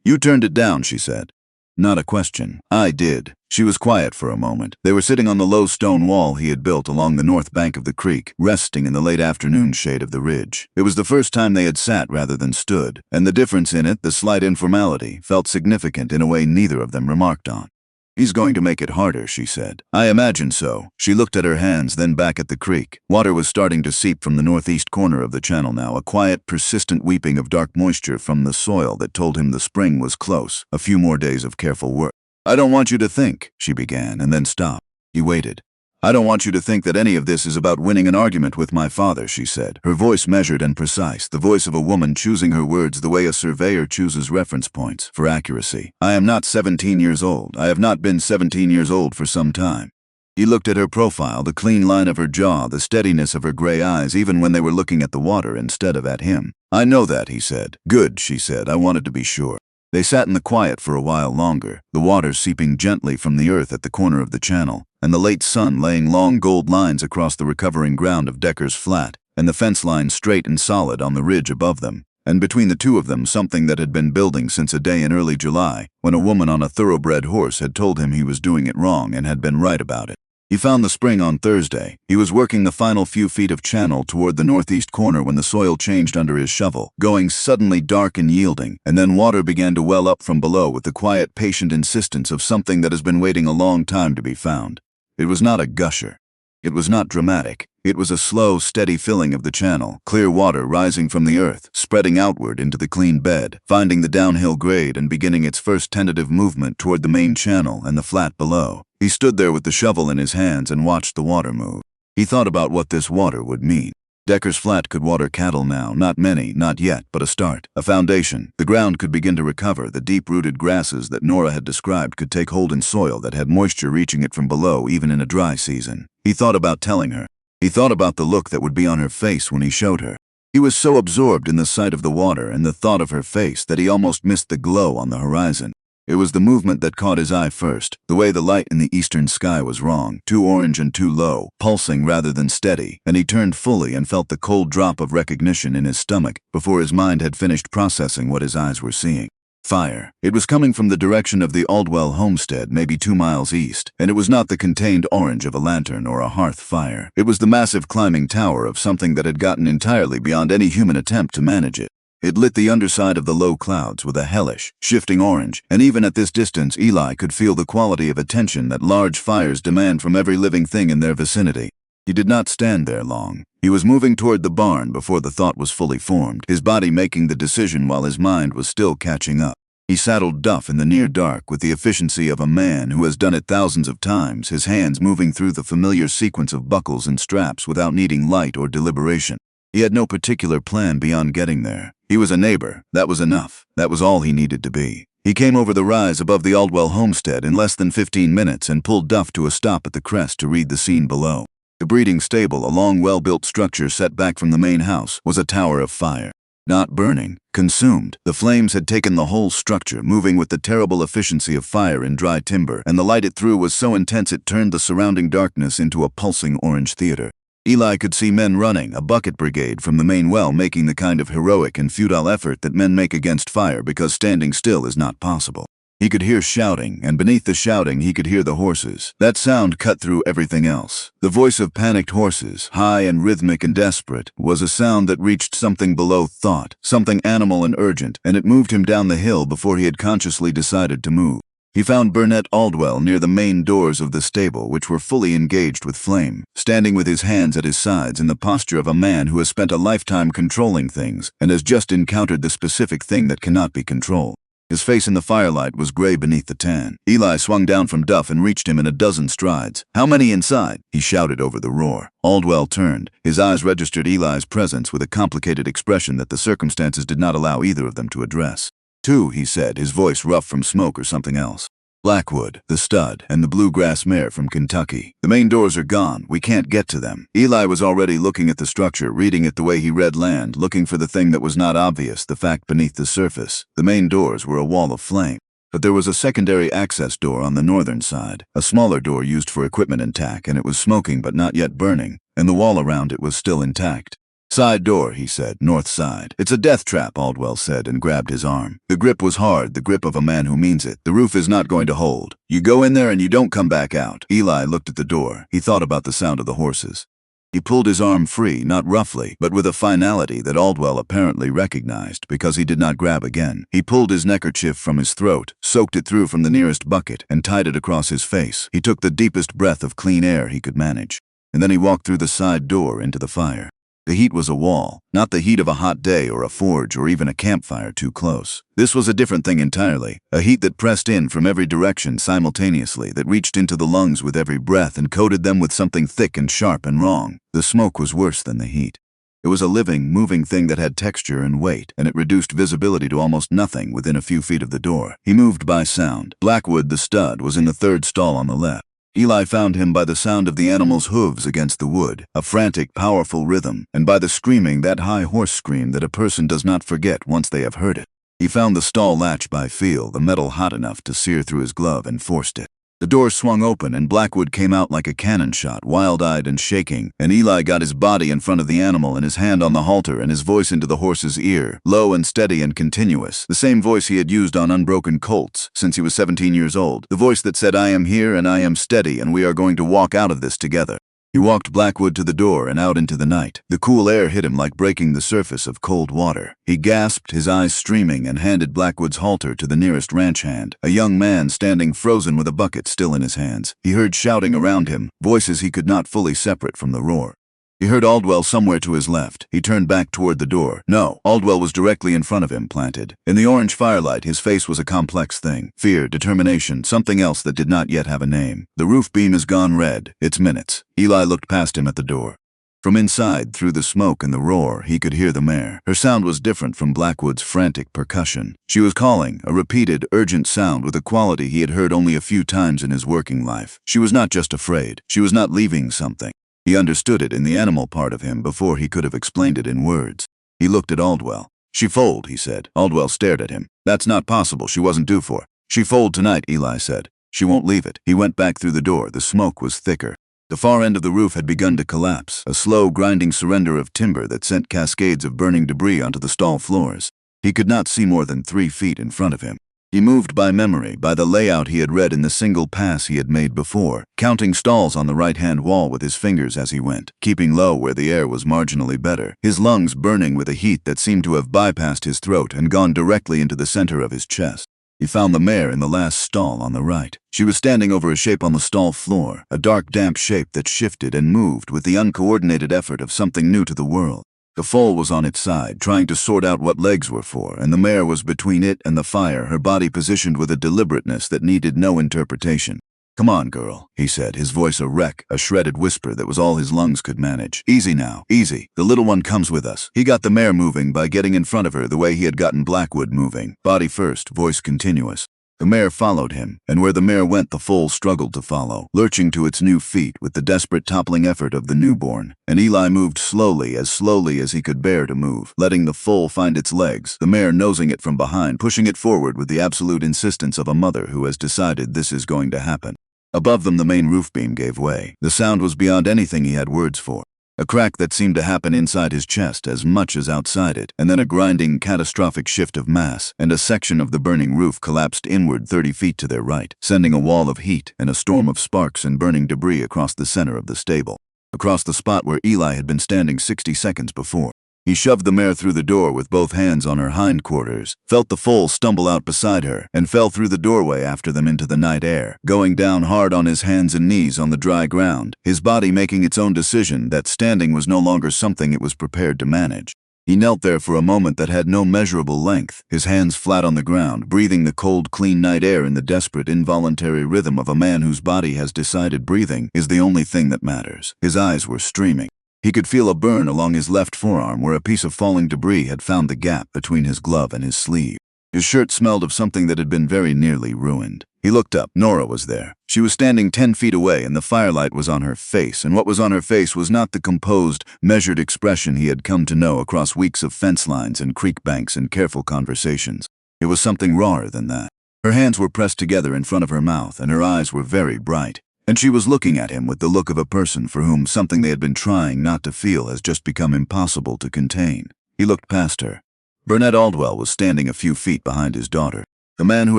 You turned it down, she said. Not a question. I did. She was quiet for a moment. They were sitting on the low stone wall he had built along the north bank of the creek, resting in the late afternoon shade of the ridge. It was the first time they had sat rather than stood, and the difference in it, the slight informality, felt significant in a way neither of them remarked on. He's going to make it harder, she said. I imagine so. She looked at her hands, then back at the creek. Water was starting to seep from the northeast corner of the channel now, a quiet, persistent weeping of dark moisture from the soil that told him the spring was close. A few more days of careful work. I don't want you to think, she began, and then stopped. He waited. I don't want you to think that any of this is about winning an argument with my father, she said, her voice measured and precise, the voice of a woman choosing her words the way a surveyor chooses reference points, for accuracy. I am not 17 years old. I have not been 17 years old for some time. He looked at her profile, the clean line of her jaw, the steadiness of her gray eyes, even when they were looking at the water instead of at him. I know that, he said. Good, she said. I wanted to be sure. They sat in the quiet for a while longer, the water seeping gently from the earth at the corner of the channel, and the late sun laying long gold lines across the recovering ground of Decker's Flat, and the fence line straight and solid on the ridge above them, and between the two of them something that had been building since a day in early July, when a woman on a thoroughbred horse had told him he was doing it wrong and had been right about it. He found the spring on Thursday. He was working the final few feet of channel toward the northeast corner when the soil changed under his shovel, going suddenly dark and yielding, and then water began to well up from below with the quiet, patient insistence of something that has been waiting a long time to be found. It was not a gusher. It was not dramatic. It was a slow, steady filling of the channel, clear water rising from the earth, spreading outward into the clean bed, finding the downhill grade and beginning its first tentative movement toward the main channel and the flat below. He stood there with the shovel in his hands and watched the water move. He thought about what this water would mean. Decker's Flat could water cattle now, not many, not yet, but a start, a foundation. The ground could begin to recover. The deep-rooted grasses that Nora had described could take hold in soil that had moisture reaching it from below even in a dry season. He thought about telling her. He thought about the look that would be on her face when he showed her. He was so absorbed in the sight of the water and the thought of her face that he almost missed the glow on the horizon. It was the movement that caught his eye first, the way the light in the eastern sky was wrong, too orange and too low, pulsing rather than steady, and he turned fully and felt the cold drop of recognition in his stomach before his mind had finished processing what his eyes were seeing. Fire. It was coming from the direction of the Aldwell homestead, maybe 2 miles east, and it was not the contained orange of a lantern or a hearth fire. It was the massive climbing tower of something that had gotten entirely beyond any human attempt to manage it. It lit the underside of the low clouds with a hellish, shifting orange, and even at this distance Eli could feel the quality of attention that large fires demand from every living thing in their vicinity. He did not stand there long. He was moving toward the barn before the thought was fully formed, his body making the decision while his mind was still catching up. He saddled Duff in the near dark with the efficiency of a man who has done it thousands of times, his hands moving through the familiar sequence of buckles and straps without needing light or deliberation. He had no particular plan beyond getting there. He was a neighbor. That was enough. That was all he needed to be. He came over the rise above the Aldwell homestead in less than 15 minutes and pulled Duff to a stop at the crest to read the scene below. The breeding stable, a long, well-built structure set back from the main house, was a tower of fire. Not burning, consumed. The flames had taken the whole structure, moving with the terrible efficiency of fire in dry timber, and the light it threw was so intense it turned the surrounding darkness into a pulsing orange theater. Eli could see men running, a bucket brigade from the main well making the kind of heroic and futile effort that men make against fire because standing still is not possible. He could hear shouting, and beneath the shouting he could hear the horses. That sound cut through everything else. The voice of panicked horses, high and rhythmic and desperate, was a sound that reached something below thought, something animal and urgent, and it moved him down the hill before he had consciously decided to move. He found Burnett Aldwell near the main doors of the stable, which were fully engaged with flame, standing with his hands at his sides in the posture of a man who has spent a lifetime controlling things and has just encountered the specific thing that cannot be controlled. His face in the firelight was gray beneath the tan. Eli swung down from Duff and reached him in a dozen strides. "How many inside?" he shouted over the roar. Aldwell turned. His eyes registered Eli's presence with a complicated expression that the circumstances did not allow either of them to address. "Two," he said, his voice rough from smoke or something else. "Blackwood, the stud, and the bluegrass mare from Kentucky. The main doors are gone. We can't get to them." Eli was already looking at the structure, reading it the way he read land, looking for the thing that was not obvious, the fact beneath the surface. The main doors were a wall of flame. But there was a secondary access door on the northern side, a smaller door used for equipment and tack, and it was smoking but not yet burning, and the wall around it was still intact. "Side door," he said, "north side." "It's a death trap," Aldwell said, and grabbed his arm. The grip was hard, the grip of a man who means it. "The roof is not going to hold. You go in there and you don't come back out." Eli looked at the door. He thought about the sound of the horses. He pulled his arm free, not roughly, but with a finality that Aldwell apparently recognized, because he did not grab again. He pulled his neckerchief from his throat, soaked it through from the nearest bucket, and tied it across his face. He took the deepest breath of clean air he could manage, and then he walked through the side door into the fire. The heat was a wall, not the heat of a hot day or a forge or even a campfire too close. This was a different thing entirely, a heat that pressed in from every direction simultaneously, that reached into the lungs with every breath and coated them with something thick and sharp and wrong. The smoke was worse than the heat. It was a living, moving thing that had texture and weight, and it reduced visibility to almost nothing within a few feet of the door. He moved by sound. Blackwood, the stud, was in the third stall on the left. Eli found him by the sound of the animal's hooves against the wood, a frantic, powerful rhythm, and by the screaming, that high horse scream that a person does not forget once they have heard it. He found the stall latch by feel, the metal hot enough to sear through his glove, and forced it. The door swung open, and Blackwood came out like a cannon shot, wild-eyed and shaking, and Eli got his body in front of the animal and his hand on the halter and his voice into the horse's ear, low and steady and continuous, the same voice he had used on unbroken colts since he was 17 years old, the voice that said, "I am here and I am steady and we are going to walk out of this together." He walked Blackwood to the door and out into the night. The cool air hit him like breaking the surface of cold water. He gasped, his eyes streaming, and handed Blackwood's halter to the nearest ranch hand, a young man standing frozen with a bucket still in his hands. He heard shouting around him, voices he could not fully separate from the roar. He heard Aldwell somewhere to his left. He turned back toward the door. No, Aldwell was directly in front of him, planted. In the orange firelight, his face was a complex thing. Fear, determination, something else that did not yet have a name. "The roof beam is gone red. It's minutes." Eli looked past him at the door. From inside, through the smoke and the roar, he could hear the mare. Her sound was different from Blackwood's frantic percussion. She was calling, a repeated, urgent sound with a quality he had heard only a few times in his working life. She was not just afraid. She was not leaving something. He understood it in the animal part of him before he could have explained it in words. He looked at Aldwell. "She foaled," he said. Aldwell stared at him. "That's not possible. She wasn't due for." "She foaled tonight," Eli said. "She won't leave it." He went back through the door. The smoke was thicker. The far end of the roof had begun to collapse, a slow, grinding surrender of timber that sent cascades of burning debris onto the stall floors. He could not see more than 3 feet in front of him. He moved by memory, by the layout he had read in the single pass he had made before, counting stalls on the right-hand wall with his fingers as he went, keeping low where the air was marginally better, his lungs burning with a heat that seemed to have bypassed his throat and gone directly into the center of his chest. He found the mare in the last stall on the right. She was standing over a shape on the stall floor, a dark, damp shape that shifted and moved with the uncoordinated effort of something new to the world. The foal was on its side, trying to sort out what legs were for, and the mare was between it and the fire, her body positioned with a deliberateness that needed no interpretation. "Come on, girl," he said, his voice a wreck, a shredded whisper that was all his lungs could manage. "Easy now, easy. The little one comes with us." He got the mare moving by getting in front of her the way he had gotten Blackwood moving. Body first, voice continuous. The mare followed him, and where the mare went the foal struggled to follow, lurching to its new feet with the desperate toppling effort of the newborn, and Eli moved slowly as he could bear to move, letting the foal find its legs, the mare nosing it from behind, pushing it forward with the absolute insistence of a mother who has decided this is going to happen. Above them the main roof beam gave way. The sound was beyond anything he had words for. A crack that seemed to happen inside his chest as much as outside it, and then a grinding, catastrophic shift of mass, and a section of the burning roof collapsed inward 30 feet to their right, sending a wall of heat and a storm of sparks and burning debris across the center of the stable, across the spot where Eli had been standing 60 seconds before. He shoved the mare through the door with both hands on her hindquarters, felt the foal stumble out beside her, and fell through the doorway after them into the night air, going down hard on his hands and knees on the dry ground, his body making its own decision that standing was no longer something it was prepared to manage. He knelt there for a moment that had no measurable length, his hands flat on the ground, breathing the cold, clean night air in the desperate, involuntary rhythm of a man whose body has decided breathing is the only thing that matters. His eyes were streaming. He could feel a burn along his left forearm where a piece of falling debris had found the gap between his glove and his sleeve. His shirt smelled of something that had been very nearly ruined. He looked up. Nora was there. She was standing 10 feet away, and the firelight was on her face, and what was on her face was not the composed, measured expression he had come to know across weeks of fence lines and creek banks and careful conversations. It was something rawer than that. Her hands were pressed together in front of her mouth, and her eyes were very bright. And she was looking at him with the look of a person for whom something they had been trying not to feel has just become impossible to contain. He looked past her. Burnett Aldwell was standing a few feet behind his daughter, the man who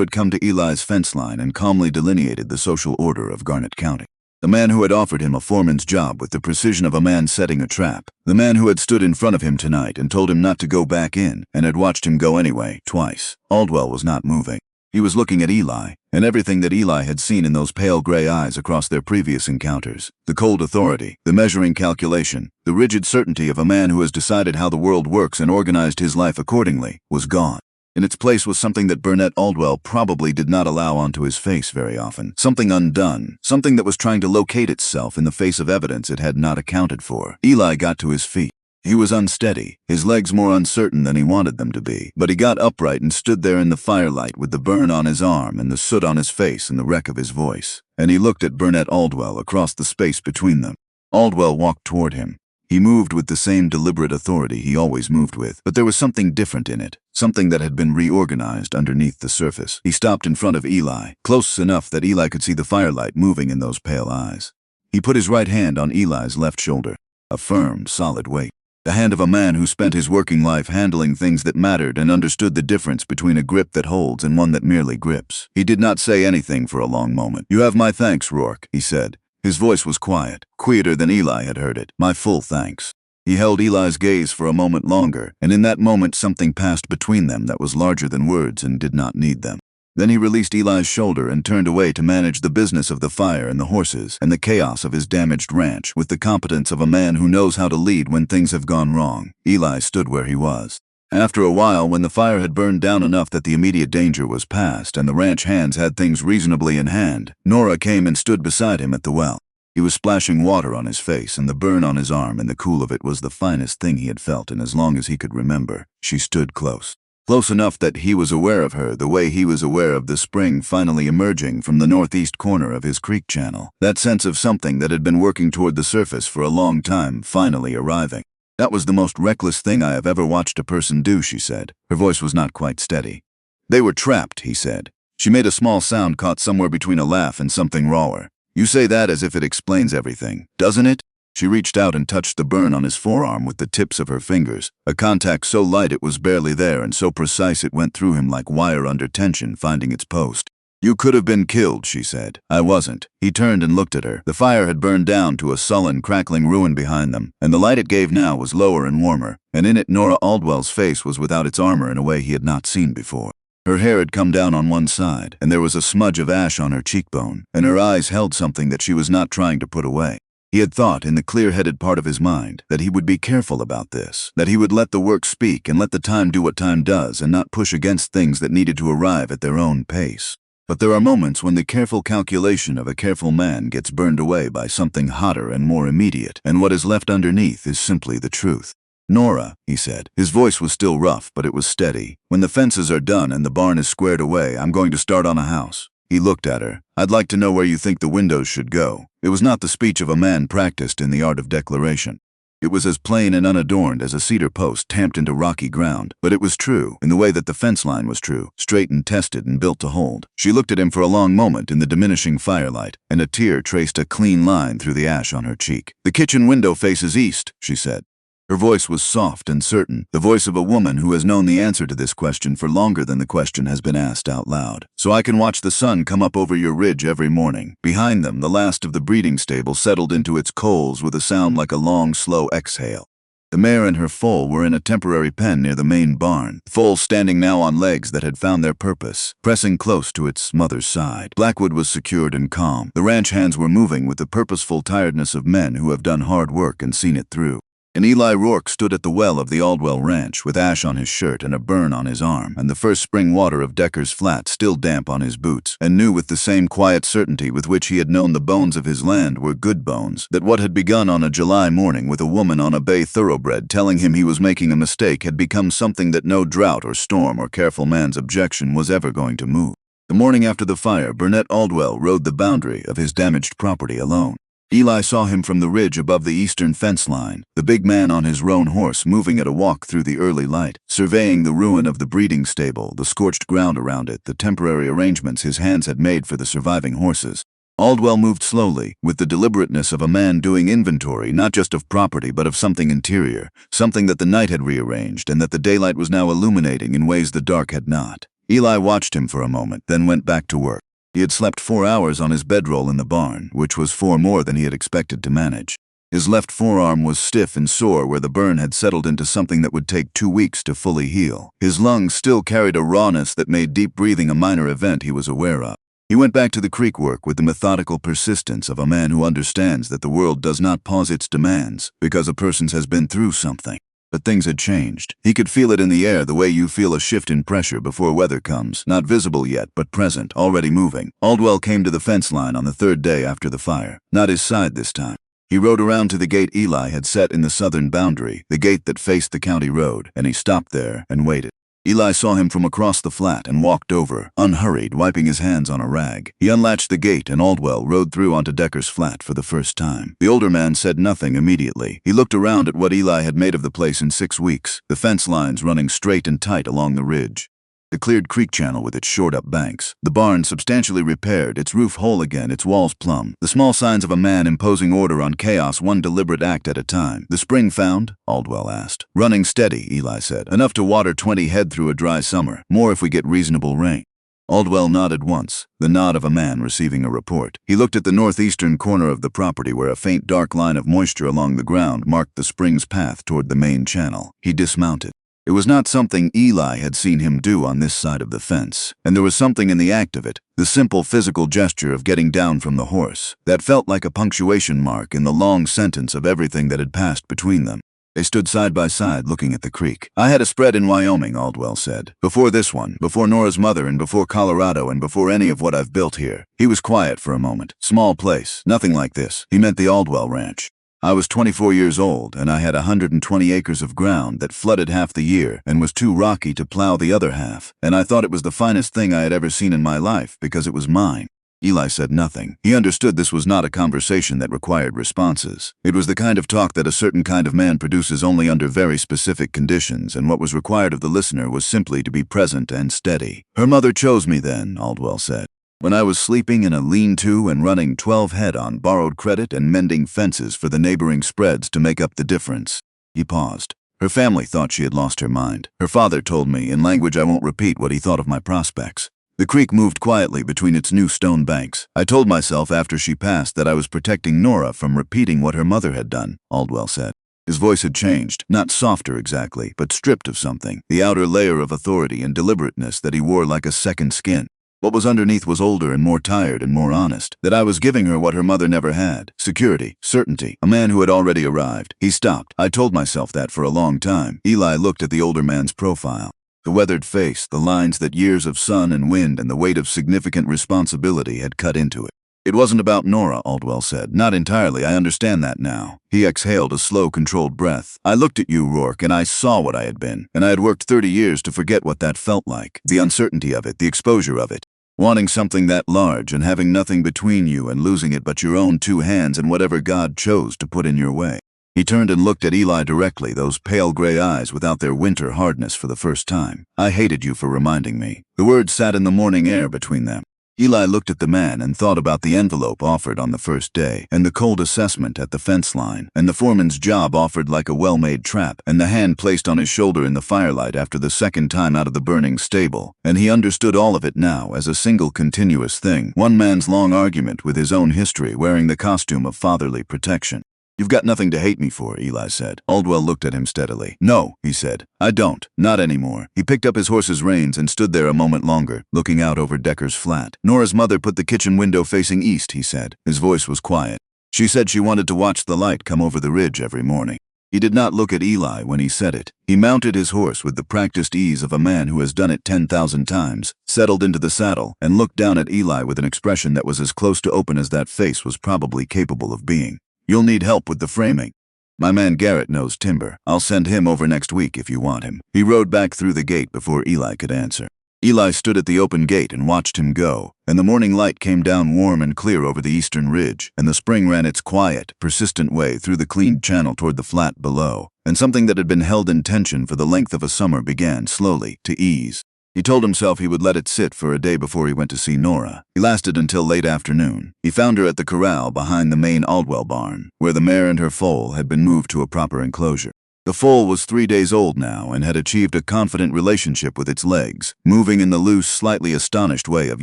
had come to Eli's fence line and calmly delineated the social order of Garnett County. The man who had offered him a foreman's job with the precision of a man setting a trap. The man who had stood in front of him tonight and told him not to go back in and had watched him go anyway, twice. Aldwell was not moving. He was looking at Eli, and everything that Eli had seen in those pale gray eyes across their previous encounters, the cold authority, the measuring calculation, the rigid certainty of a man who has decided how the world works and organized his life accordingly, was gone. In its place was something that Burnett Aldwell probably did not allow onto his face very often, something undone, something that was trying to locate itself in the face of evidence it had not accounted for. Eli got to his feet. He was unsteady, his legs more uncertain than he wanted them to be, but he got upright and stood there in the firelight with the burn on his arm and the soot on his face and the wreck of his voice. And he looked at Burnett Aldwell across the space between them. Aldwell walked toward him. He moved with the same deliberate authority he always moved with, but there was something different in it, something that had been reorganized underneath the surface. He stopped in front of Eli, close enough that Eli could see the firelight moving in those pale eyes. He put his right hand on Eli's left shoulder, a firm, solid weight. The hand of a man who spent his working life handling things that mattered and understood the difference between a grip that holds and one that merely grips. He did not say anything for a long moment. "You have my thanks, Rourke," he said. His voice was quiet, quieter than Eli had heard it. "My full thanks." He held Eli's gaze for a moment longer, and in that moment something passed between them that was larger than words and did not need them. Then he released Eli's shoulder and turned away to manage the business of the fire and the horses and the chaos of his damaged ranch with the competence of a man who knows how to lead when things have gone wrong. Eli stood where he was. After a while, when the fire had burned down enough that the immediate danger was past and the ranch hands had things reasonably in hand, Nora came and stood beside him at the well. He was splashing water on his face, and the burn on his arm and the cool of it was the finest thing he had felt in as long as he could remember. She stood close. Close enough that he was aware of her the way he was aware of the spring finally emerging from the northeast corner of his creek channel. That sense of something that had been working toward the surface for a long time finally arriving. "That was the most reckless thing I have ever watched a person do," she said. Her voice was not quite steady. "They were trapped," he said. She made a small sound caught somewhere between a laugh and something rawer. "You say that as if it explains everything, doesn't it?" She reached out and touched the burn on his forearm with the tips of her fingers, a contact so light it was barely there and so precise it went through him like wire under tension finding its post. "You could have been killed," she said. "I wasn't." He turned and looked at her. The fire had burned down to a sullen, crackling ruin behind them, and the light it gave now was lower and warmer, and in it Nora Aldwell's face was without its armor in a way he had not seen before. Her hair had come down on one side, and there was a smudge of ash on her cheekbone, and her eyes held something that she was not trying to put away. He had thought, in the clear-headed part of his mind, that he would be careful about this, that he would let the work speak and let the time do what time does and not push against things that needed to arrive at their own pace. But there are moments when the careful calculation of a careful man gets burned away by something hotter and more immediate, and what is left underneath is simply the truth. Nora, he said. His voice was still rough, but it was steady. When the fences are done and the barn is squared away, I'm going to start on a house. He looked at her. I'd like to know where you think the windows should go. It was not the speech of a man practiced in the art of declaration. It was as plain and unadorned as a cedar post tamped into rocky ground, but it was true, in the way that the fence line was true, straight and tested and built to hold. She looked at him for a long moment in the diminishing firelight, and a tear traced a clean line through the ash on her cheek. The kitchen window faces east, she said. Her voice was soft and certain, the voice of a woman who has known the answer to this question for longer than the question has been asked out loud. So I can watch the sun come up over your ridge every morning. Behind them, the last of the breeding stable settled into its coals with a sound like a long, slow exhale. The mare and her foal were in a temporary pen near the main barn, the foal standing now on legs that had found their purpose, pressing close to its mother's side. Blackwood was secured and calm. The ranch hands were moving with the purposeful tiredness of men who have done hard work and seen it through. And Eli Rourke stood at the well of the Aldwell Ranch with ash on his shirt and a burn on his arm, and the first spring water of Decker's Flat still damp on his boots, and knew with the same quiet certainty with which he had known the bones of his land were good bones, that what had begun on a July morning with a woman on a bay thoroughbred telling him he was making a mistake had become something that no drought or storm or careful man's objection was ever going to move. The morning after the fire, Burnett Aldwell rode the boundary of his damaged property alone. Eli saw him from the ridge above the eastern fence line, the big man on his roan horse moving at a walk through the early light, surveying the ruin of the breeding stable, the scorched ground around it, the temporary arrangements his hands had made for the surviving horses. Aldwell moved slowly, with the deliberateness of a man doing inventory not just of property but of something interior, something that the night had rearranged and that the daylight was now illuminating in ways the dark had not. Eli watched him for a moment, then went back to work. He had slept 4 hours on his bedroll in the barn, which was 4 more than he had expected to manage. His left forearm was stiff and sore where the burn had settled into something that would take 2 weeks to fully heal. His lungs still carried a rawness that made deep breathing a minor event he was aware of. He went back to the creek work with the methodical persistence of a man who understands that the world does not pause its demands because a person has been through something. But things had changed. He could feel it in the air the way you feel a shift in pressure before weather comes, not visible yet, but present, already moving. Aldwell came to the fence line on the 3rd day after the fire. Not his side this time. He rode around to the gate Eli had set in the southern boundary, the gate that faced the county road, and he stopped there and waited. Eli saw him from across the flat and walked over, unhurried, wiping his hands on a rag. He unlatched the gate and Aldwell rode through onto Decker's Flat for the first time. The older man said nothing immediately. He looked around at what Eli had made of the place in 6 weeks, the fence lines running straight and tight along the ridge. The cleared creek channel with its shored-up banks, the barn substantially repaired, its roof whole again, its walls plumb, the small signs of a man imposing order on chaos one deliberate act at a time. The spring found? Aldwell asked. Running steady, Eli said. Enough to water 20 head through a dry summer. More if we get reasonable rain. Aldwell nodded once, the nod of a man receiving a report. He looked at the northeastern corner of the property where a faint dark line of moisture along the ground marked the spring's path toward the main channel. He dismounted. It was not something Eli had seen him do on this side of the fence, and there was something in the act of it, the simple physical gesture of getting down from the horse, that felt like a punctuation mark in the long sentence of everything that had passed between them. They stood side by side looking at the creek. I had a spread in Wyoming, Aldwell said. Before this one, before Nora's mother and before Colorado and before any of what I've built here. He was quiet for a moment. Small place, nothing like this. He meant the Aldwell Ranch. I was 24 years old, and I had 120 acres of ground that flooded half the year and was too rocky to plow the other half, and I thought it was the finest thing I had ever seen in my life because it was mine. Eli said nothing. He understood this was not a conversation that required responses. It was the kind of talk that a certain kind of man produces only under very specific conditions, and what was required of the listener was simply to be present and steady. Her mother chose me then, Aldwell said. When I was sleeping in a lean-to and running 12 head on borrowed credit and mending fences for the neighboring spreads to make up the difference. He paused. Her family thought she had lost her mind. Her father told me, in language I won't repeat, what he thought of my prospects. The creek moved quietly between its new stone banks. I told myself after she passed that I was protecting Nora from repeating what her mother had done, Aldwell said. His voice had changed, not softer exactly, but stripped of something, the outer layer of authority and deliberateness that he wore like a second skin. What was underneath was older and more tired and more honest, that I was giving her what her mother never had, security, certainty, a man who had already arrived. He stopped. I told myself that for a long time. Eli looked at the older man's profile. The weathered face, the lines that years of sun and wind and the weight of significant responsibility had cut into it. It wasn't about Nora, Aldwell said. Not entirely, I understand that now. He exhaled a slow, controlled breath. I looked at you, Rourke, and I saw what I had been. And I had worked 30 years to forget what that felt like. The uncertainty of it, the exposure of it. Wanting something that large and having nothing between you and losing it but your own 2 hands and whatever God chose to put in your way. He turned and looked at Eli directly, those pale gray eyes without their winter hardness for the first time. I hated you for reminding me. The words sat in the morning air between them. Eli looked at the man and thought about the envelope offered on the first day, and the cold assessment at the fence line, and the foreman's job offered like a well-made trap, and the hand placed on his shoulder in the firelight after the second time out of the burning stable, and he understood all of it now as a single continuous thing, one man's long argument with his own history wearing the costume of fatherly protection. You've got nothing to hate me for, Eli said. Aldwell looked at him steadily. No, he said. I don't. Not anymore. He picked up his horse's reins and stood there a moment longer, looking out over Decker's flat. Nora's mother put the kitchen window facing east, he said. His voice was quiet. She said she wanted to watch the light come over the ridge every morning. He did not look at Eli when he said it. He mounted his horse with the practiced ease of a man who has done it 10,000 times, settled into the saddle, and looked down at Eli with an expression that was as close to open as that face was probably capable of being. You'll need help with the framing. My man Garrett knows timber. I'll send him over next week if you want him. He rode back through the gate before Eli could answer. Eli stood at the open gate and watched him go, and the morning light came down warm and clear over the eastern ridge, and the spring ran its quiet, persistent way through the cleaned channel toward the flat below, and something that had been held in tension for the length of a summer began, slowly, to ease. He told himself he would let it sit for a day before he went to see Nora. He lasted until late afternoon. He found her at the corral behind the main Aldwell barn, where the mare and her foal had been moved to a proper enclosure. The foal was 3 days old now and had achieved a confident relationship with its legs, moving in the loose, slightly astonished way of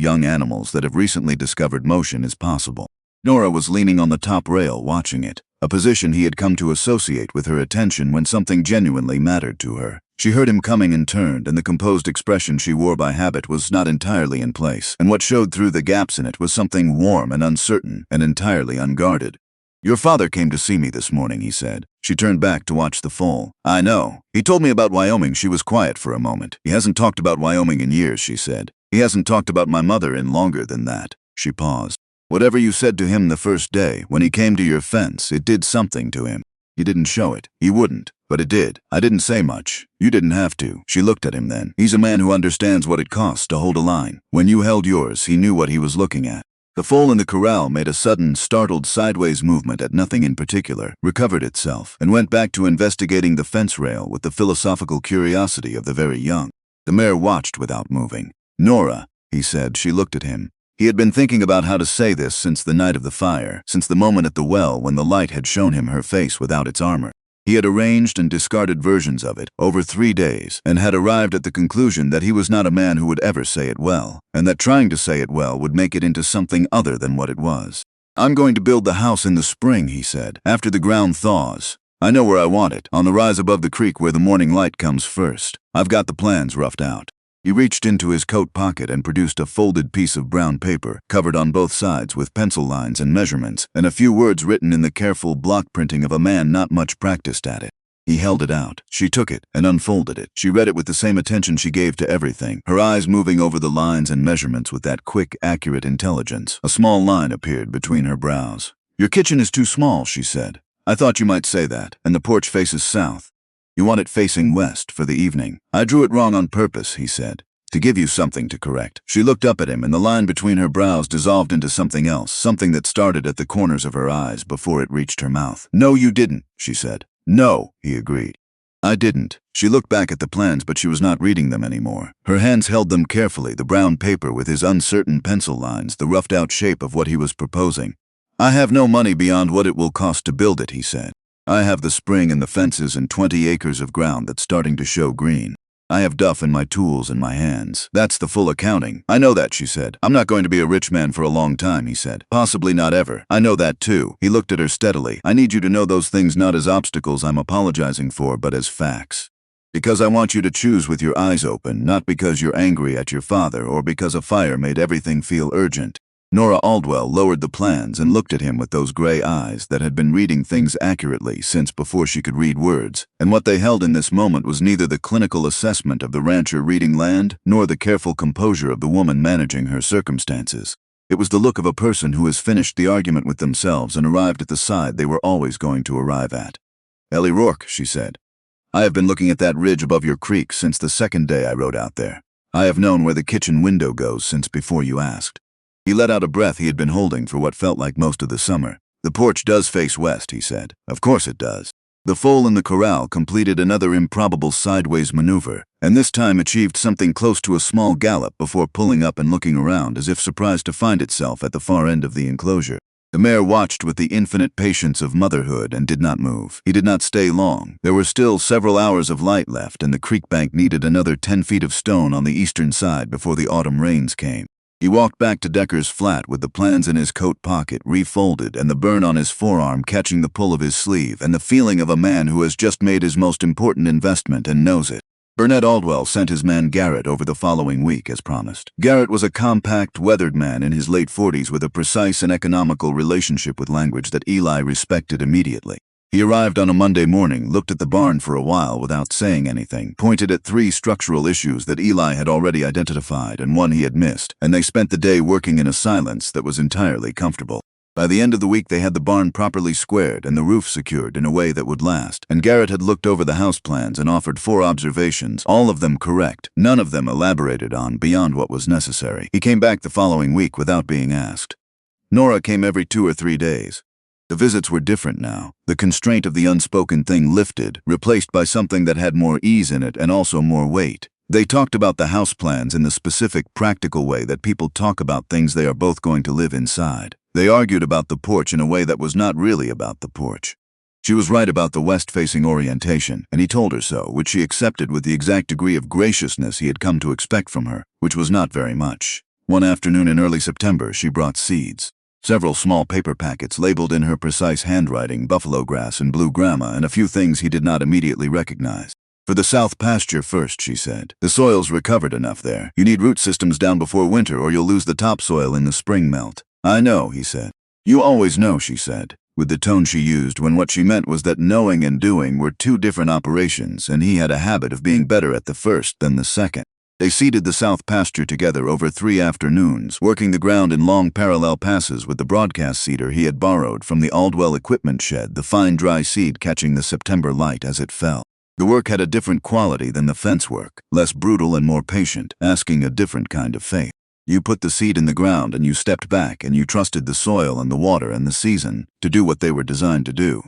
young animals that have recently discovered motion is possible. Nora was leaning on the top rail watching it, a position he had come to associate with her attention when something genuinely mattered to her. She heard him coming and turned, and the composed expression she wore by habit was not entirely in place, and what showed through the gaps in it was something warm and uncertain and entirely unguarded. Your father came to see me this morning, he said. She turned back to watch the foal. I know. He told me about Wyoming. She was quiet for a moment. He hasn't talked about Wyoming in years, she said. He hasn't talked about my mother in longer than that. She paused. Whatever you said to him the first day, when he came to your fence, it did something to him. You didn't show it. He wouldn't. But it did. I didn't say much. You didn't have to. She looked at him then. He's a man who understands what it costs to hold a line. When you held yours, he knew what he was looking at. The foal in the corral made a sudden, startled sideways movement at nothing in particular, recovered itself, and went back to investigating the fence rail with the philosophical curiosity of the very young. The mare watched without moving. Nora, he said. She looked at him. He had been thinking about how to say this since the night of the fire, since the moment at the well when the light had shown him her face without its armor. He had arranged and discarded versions of it over 3 days and had arrived at the conclusion that he was not a man who would ever say it well, and that trying to say it well would make it into something other than what it was. I'm going to build the house in the spring, he said, after the ground thaws. I know where I want it, on the rise above the creek where the morning light comes first. I've got the plans roughed out. He reached into his coat pocket and produced a folded piece of brown paper, covered on both sides with pencil lines and measurements, and a few words written in the careful block printing of a man not much practiced at it. He held it out. She took it and unfolded it. She read it with the same attention she gave to everything, her eyes moving over the lines and measurements with that quick, accurate intelligence. A small line appeared between her brows. Your kitchen is too small, she said. I thought you might say that, and the porch faces south. You want it facing west for the evening. I drew it wrong on purpose, he said, to give you something to correct. She looked up at him, and the line between her brows dissolved into something else, something that started at the corners of her eyes before it reached her mouth. No, you didn't, she said. No, he agreed. I didn't. She looked back at the plans, but she was not reading them anymore. Her hands held them carefully, the brown paper with his uncertain pencil lines, the roughed-out shape of what he was proposing. I have no money beyond what it will cost to build it, he said. I have the spring and the fences and 20 acres of ground that's starting to show green. I have Duff and my tools in my hands. That's the full accounting. I know that, she said. I'm not going to be a rich man for a long time, he said. Possibly not ever. I know that too. He looked at her steadily. I need you to know those things not as obstacles I'm apologizing for, but as facts. Because I want you to choose with your eyes open, not because you're angry at your father or because a fire made everything feel urgent. Nora Aldwell lowered the plans and looked at him with those gray eyes that had been reading things accurately since before she could read words, and what they held in this moment was neither the clinical assessment of the rancher reading land nor the careful composure of the woman managing her circumstances. It was the look of a person who has finished the argument with themselves and arrived at the side they were always going to arrive at. "Ellie Rourke," she said, "I have been looking at that ridge above your creek since the second day I rode out there. I have known where the kitchen window goes since before you asked." He let out a breath he had been holding for what felt like most of the summer. "The porch does face west," he said. "Of course it does." The foal in the corral completed another improbable sideways maneuver, and this time achieved something close to a small gallop before pulling up and looking around as if surprised to find itself at the far end of the enclosure. The mare watched with the infinite patience of motherhood and did not move. He did not stay long. There were still several hours of light left, and the creek bank needed another 10 feet of stone on the eastern side before the autumn rains came. He walked back to Decker's flat with the plans in his coat pocket refolded and the burn on his forearm catching the pull of his sleeve and the feeling of a man who has just made his most important investment and knows it. Burnett Aldwell sent his man Garrett over the following week as promised. Garrett was a compact, weathered man in his late 40s with a precise and economical relationship with language that Eli respected immediately. He arrived on a Monday morning, looked at the barn for a while without saying anything, pointed at 3 structural issues that Eli had already identified and one he had missed, and they spent the day working in a silence that was entirely comfortable. By the end of the week they had the barn properly squared and the roof secured in a way that would last, and Garrett had looked over the house plans and offered 4 observations, all of them correct, none of them elaborated on beyond what was necessary. He came back the following week without being asked. Nora came every 2 or 3 days. The visits were different now. The constraint of the unspoken thing lifted, replaced by something that had more ease in it and also more weight. They talked about the house plans in the specific, practical way that people talk about things they are both going to live inside. They argued about the porch in a way that was not really about the porch. She was right about the west-facing orientation, and he told her so, which she accepted with the exact degree of graciousness he had come to expect from her, which was not very much. One afternoon in early September, she brought seeds. Several small paper packets labeled in her precise handwriting buffalo grass and blue grama and a few things he did not immediately recognize. "For the south pasture first," she said. "The soil's recovered enough there. You need root systems down before winter or you'll lose the topsoil in the spring melt." "I know," he said. "You always know," she said, with the tone she used when what she meant was that knowing and doing were 2 different operations and he had a habit of being better at the first than the second. They seeded the south pasture together over 3 afternoons, working the ground in long parallel passes with the broadcast seeder he had borrowed from the Aldwell equipment shed, the fine dry seed catching the September light as it fell. The work had a different quality than the fence work, less brutal and more patient, asking a different kind of faith. You put the seed in the ground and you stepped back and you trusted the soil and the water and the season to do what they were designed to do.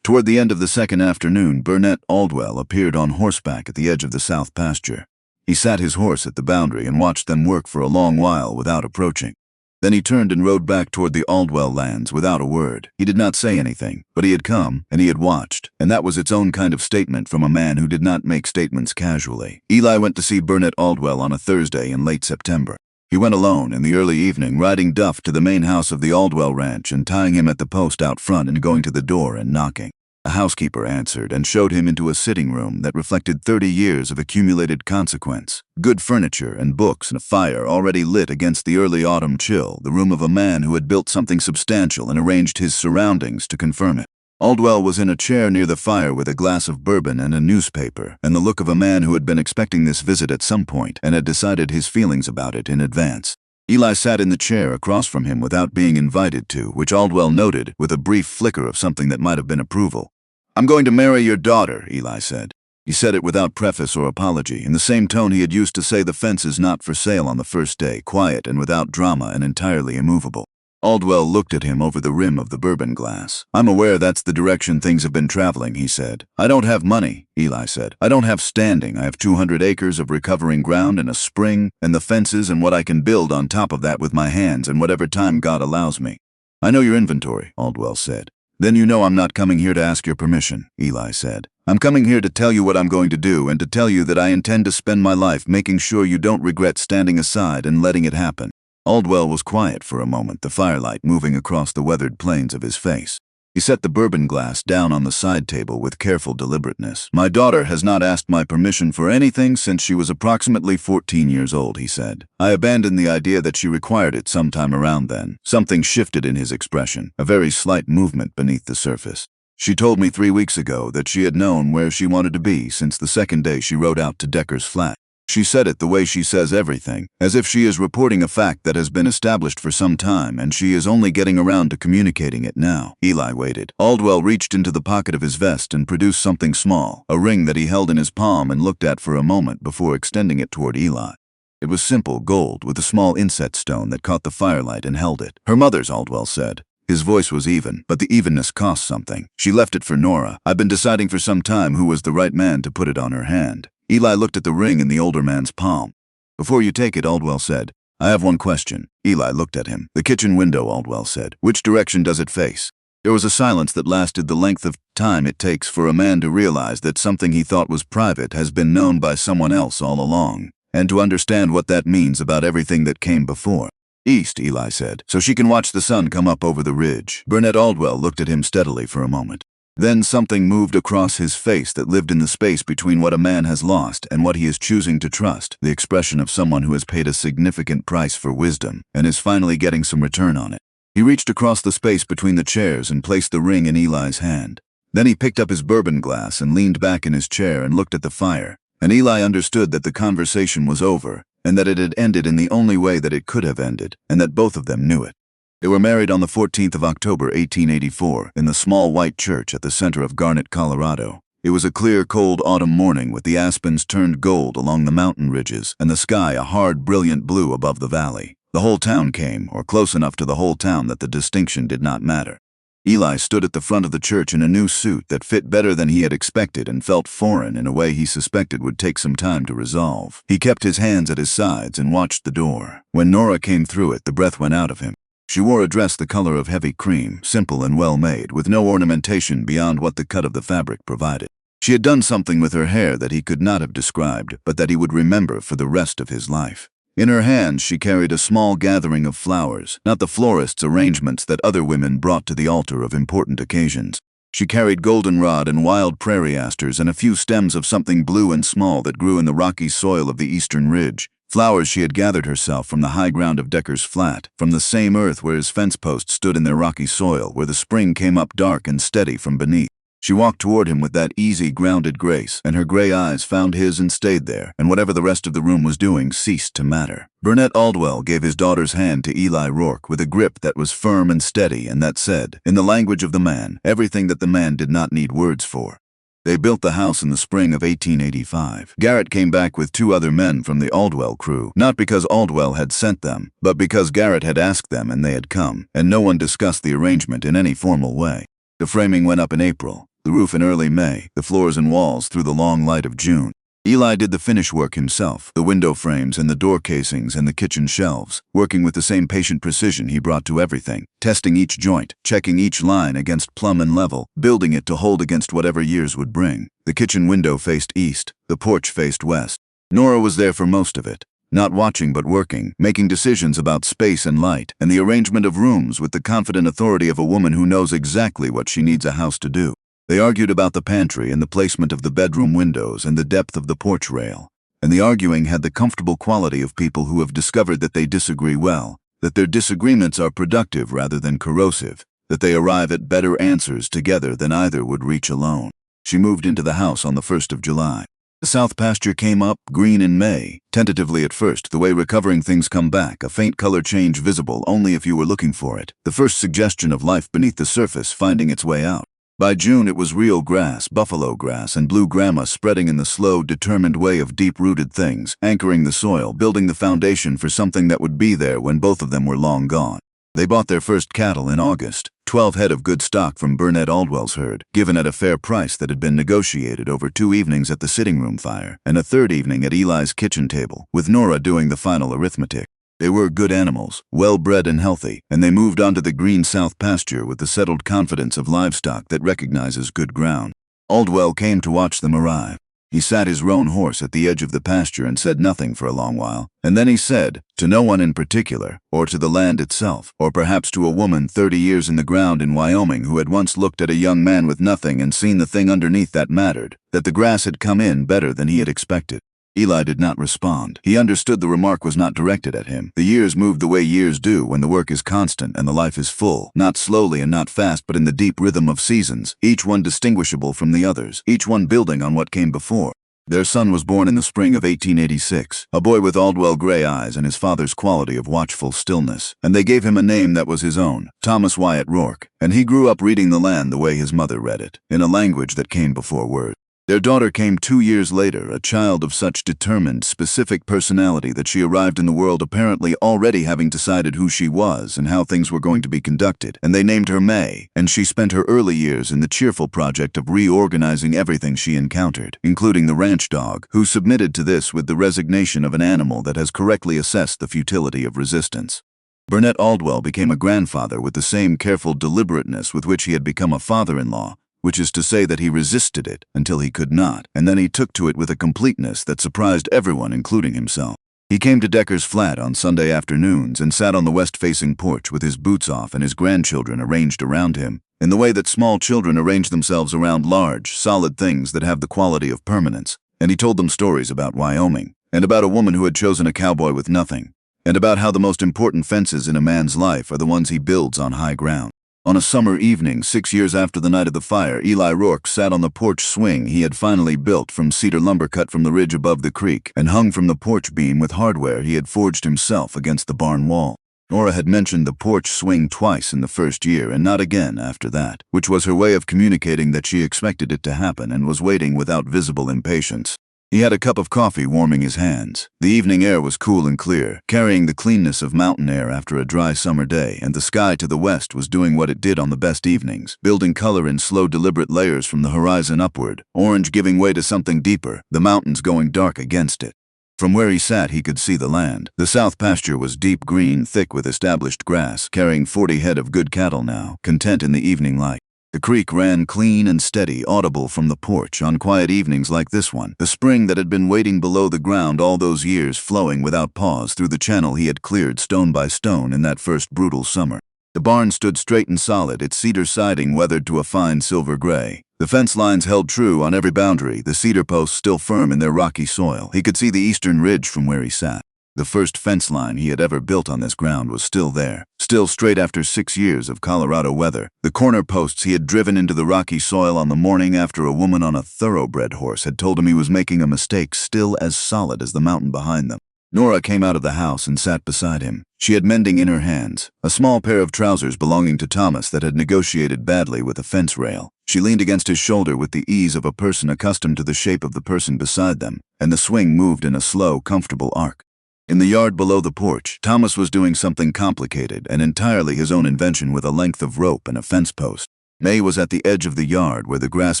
Toward the end of the second afternoon, Burnett Aldwell appeared on horseback at the edge of the south pasture. He sat his horse at the boundary and watched them work for a long while without approaching. Then he turned and rode back toward the Aldwell lands without a word. He did not say anything, but he had come, and he had watched, and that was its own kind of statement from a man who did not make statements casually. Eli went to see Burnett Aldwell on a Thursday in late September. He went alone in the early evening, riding Duff to the main house of the Aldwell ranch and tying him at the post out front and going to the door and knocking. A housekeeper answered and showed him into a sitting room that reflected 30 years of accumulated consequence. Good furniture and books and a fire already lit against the early autumn chill, the room of a man who had built something substantial and arranged his surroundings to confirm it. Aldwell was in a chair near the fire with a glass of bourbon and a newspaper, and the look of a man who had been expecting this visit at some point and had decided his feelings about it in advance. Eli sat in the chair across from him without being invited to, which Aldwell noted with a brief flicker of something that might have been approval. "I'm going to marry your daughter," Eli said. He said it without preface or apology, in the same tone he had used to say the fence is not for sale on the first day, quiet and without drama and entirely immovable. Aldwell looked at him over the rim of the bourbon glass. "I'm aware that's the direction things have been traveling," he said. "I don't have money," Eli said. "I don't have standing. I have 200 acres of recovering ground and a spring and the fences and what I can build on top of that with my hands and whatever time God allows me." "I know your inventory," Aldwell said. "Then you know I'm not coming here to ask your permission," Eli said. "I'm coming here to tell you what I'm going to do and to tell you that I intend to spend my life making sure you don't regret standing aside and letting it happen." Aldwell was quiet for a moment, the firelight moving across the weathered planes of his face. He set the bourbon glass down on the side table with careful deliberateness. "My daughter has not asked my permission for anything since she was approximately 14 years old," he said. "I abandoned the idea that she required it sometime around then." Something shifted in his expression, a very slight movement beneath the surface. "She told me 3 weeks ago that she had known where she wanted to be since the second day she rode out to Decker's flat." She said it the way she says everything, as if she is reporting a fact that has been established for some time and she is only getting around to communicating it now. Eli waited. Aldwell reached into the pocket of his vest and produced something small, a ring that he held in his palm and looked at for a moment before extending it toward Eli. It was simple gold with a small inset stone that caught the firelight and held it. Her mother's, Aldwell said. His voice was even, but the evenness cost something. She left it for Nora. I've been deciding for some time who was the right man to put it on her hand. Eli looked at the ring in the older man's palm. Before you take it, Aldwell said, I have one question. Eli looked at him. The kitchen window, Aldwell said. Which direction does it face? There was a silence that lasted the length of time it takes for a man to realize that something he thought was private has been known by someone else all along, and to understand what that means about everything that came before. East, Eli said, so she can watch the sun come up over the ridge. Burnett Aldwell looked at him steadily for a moment. Then something moved across his face that lived in the space between what a man has lost and what he is choosing to trust, the expression of someone who has paid a significant price for wisdom and is finally getting some return on it. He reached across the space between the chairs and placed the ring in Eli's hand. Then he picked up his bourbon glass and leaned back in his chair and looked at the fire, and Eli understood that the conversation was over and that it had ended in the only way that it could have ended, and that both of them knew it. They were married on the 14th of October, 1884, in the small white church at the center of Garnett, Colorado. It was a clear, cold autumn morning with the aspens turned gold along the mountain ridges and the sky a hard, brilliant blue above the valley. The whole town came, or close enough to the whole town that the distinction did not matter. Eli stood at the front of the church in a new suit that fit better than he had expected and felt foreign in a way he suspected would take some time to resolve. He kept his hands at his sides and watched the door. When Nora came through it, the breath went out of him. She wore a dress the color of heavy cream, simple and well-made, with no ornamentation beyond what the cut of the fabric provided. She had done something with her hair that he could not have described, but that he would remember for the rest of his life. In her hands she carried a small gathering of flowers, not the florist's arrangements that other women brought to the altar of important occasions. She carried goldenrod and wild prairie asters and a few stems of something blue and small that grew in the rocky soil of the eastern ridge. Flowers she had gathered herself from the high ground of Decker's Flat, from the same earth where his fence posts stood in their rocky soil, where the spring came up dark and steady from beneath. She walked toward him with that easy, grounded grace, and her gray eyes found his and stayed there, and whatever the rest of the room was doing ceased to matter. Burnett Aldwell gave his daughter's hand to Eli Rourke with a grip that was firm and steady and that said, in the language of the man, everything that the man did not need words for. They built the house in the spring of 1885. Garrett came back with 2 other men from the Aldwell crew, not because Aldwell had sent them, but because Garrett had asked them and they had come, and no one discussed the arrangement in any formal way. The framing went up in April, the roof in early May, the floors and walls through the long light of June. Eli did the finish work himself, the window frames and the door casings and the kitchen shelves, working with the same patient precision he brought to everything, testing each joint, checking each line against plumb and level, building it to hold against whatever years would bring. The kitchen window faced east, the porch faced west. Nora was there for most of it, not watching but working, making decisions about space and light, and the arrangement of rooms with the confident authority of a woman who knows exactly what she needs a house to do. They argued about the pantry and the placement of the bedroom windows and the depth of the porch rail, and the arguing had the comfortable quality of people who have discovered that they disagree well, that their disagreements are productive rather than corrosive, that they arrive at better answers together than either would reach alone. She moved into the house on the 1st of July. The south pasture came up, green in May, tentatively at first, the way recovering things come back, a faint color change visible only if you were looking for it, the first suggestion of life beneath the surface finding its way out. By June it was real grass, buffalo grass, and blue grama spreading in the slow, determined way of deep-rooted things, anchoring the soil, building the foundation for something that would be there when both of them were long gone. They bought their first cattle in August, 12 head of good stock from Burnett Aldwell's herd, given at a fair price that had been negotiated over 2 evenings at the sitting room fire, and a 3rd evening at Eli's kitchen table, with Nora doing the final arithmetic. They were good animals, well-bred and healthy, and they moved onto the green south pasture with the settled confidence of livestock that recognizes good ground. Aldwell came to watch them arrive. He sat his roan horse at the edge of the pasture and said nothing for a long while, and then he said, to no one in particular, or to the land itself, or perhaps to a woman 30 years in the ground in Wyoming who had once looked at a young man with nothing and seen the thing underneath that mattered, that the grass had come in better than he had expected. Eli did not respond. He understood the remark was not directed at him. The years moved the way years do when the work is constant and the life is full, not slowly and not fast but in the deep rhythm of seasons, each one distinguishable from the others, each one building on what came before. Their son was born in the spring of 1886, a boy with Aldwell gray eyes and his father's quality of watchful stillness, and they gave him a name that was his own, Thomas Wyatt Rourke, and he grew up reading the land the way his mother read it, in a language that came before words. Their daughter came 2 years later, a child of such determined, specific personality that she arrived in the world apparently already having decided who she was and how things were going to be conducted, and they named her May, and she spent her early years in the cheerful project of reorganizing everything she encountered, including the ranch dog, who submitted to this with the resignation of an animal that has correctly assessed the futility of resistance. Burnett Aldwell became a grandfather with the same careful deliberateness with which he had become a father-in-law, which is to say that he resisted it until he could not, and then he took to it with a completeness that surprised everyone, including himself. He came to Decker's flat on Sunday afternoons and sat on the west-facing porch with his boots off and his grandchildren arranged around him, in the way that small children arrange themselves around large, solid things that have the quality of permanence, and he told them stories about Wyoming, and about a woman who had chosen a cowboy with nothing, and about how the most important fences in a man's life are the ones he builds on high ground. On a summer evening, 6 years after the night of the fire, Eli Rourke sat on the porch swing he had finally built from cedar lumber cut from the ridge above the creek and hung from the porch beam with hardware he had forged himself against the barn wall. Nora had mentioned the porch swing twice in the first year and not again after that, which was her way of communicating that she expected it to happen and was waiting without visible impatience. He had a cup of coffee warming his hands. The evening air was cool and clear, carrying the cleanness of mountain air after a dry summer day, and the sky to the west was doing what it did on the best evenings, building color in slow, deliberate layers from the horizon upward, orange giving way to something deeper, the mountains going dark against it. From where he sat, he could see the land. The south pasture was deep green, thick with established grass, carrying 40 head of good cattle now, content in the evening light. The creek ran clean and steady, audible from the porch on quiet evenings like this one, the spring that had been waiting below the ground all those years flowing without pause through the channel he had cleared stone by stone in that first brutal summer. The barn stood straight and solid, its cedar siding weathered to a fine silver gray. The fence lines held true on every boundary, the cedar posts still firm in their rocky soil. He could see the eastern ridge from where he sat. The first fence line he had ever built on this ground was still there, still straight after 6 years of Colorado weather. The corner posts he had driven into the rocky soil on the morning after a woman on a thoroughbred horse had told him he was making a mistake, still as solid as the mountain behind them. Nora came out of the house and sat beside him. She had mending in her hands, a small pair of trousers belonging to Thomas that had negotiated badly with a fence rail. She leaned against his shoulder with the ease of a person accustomed to the shape of the person beside them, and the swing moved in a slow, comfortable arc. In the yard below the porch, Thomas was doing something complicated and entirely his own invention with a length of rope and a fence post. May was at the edge of the yard where the grass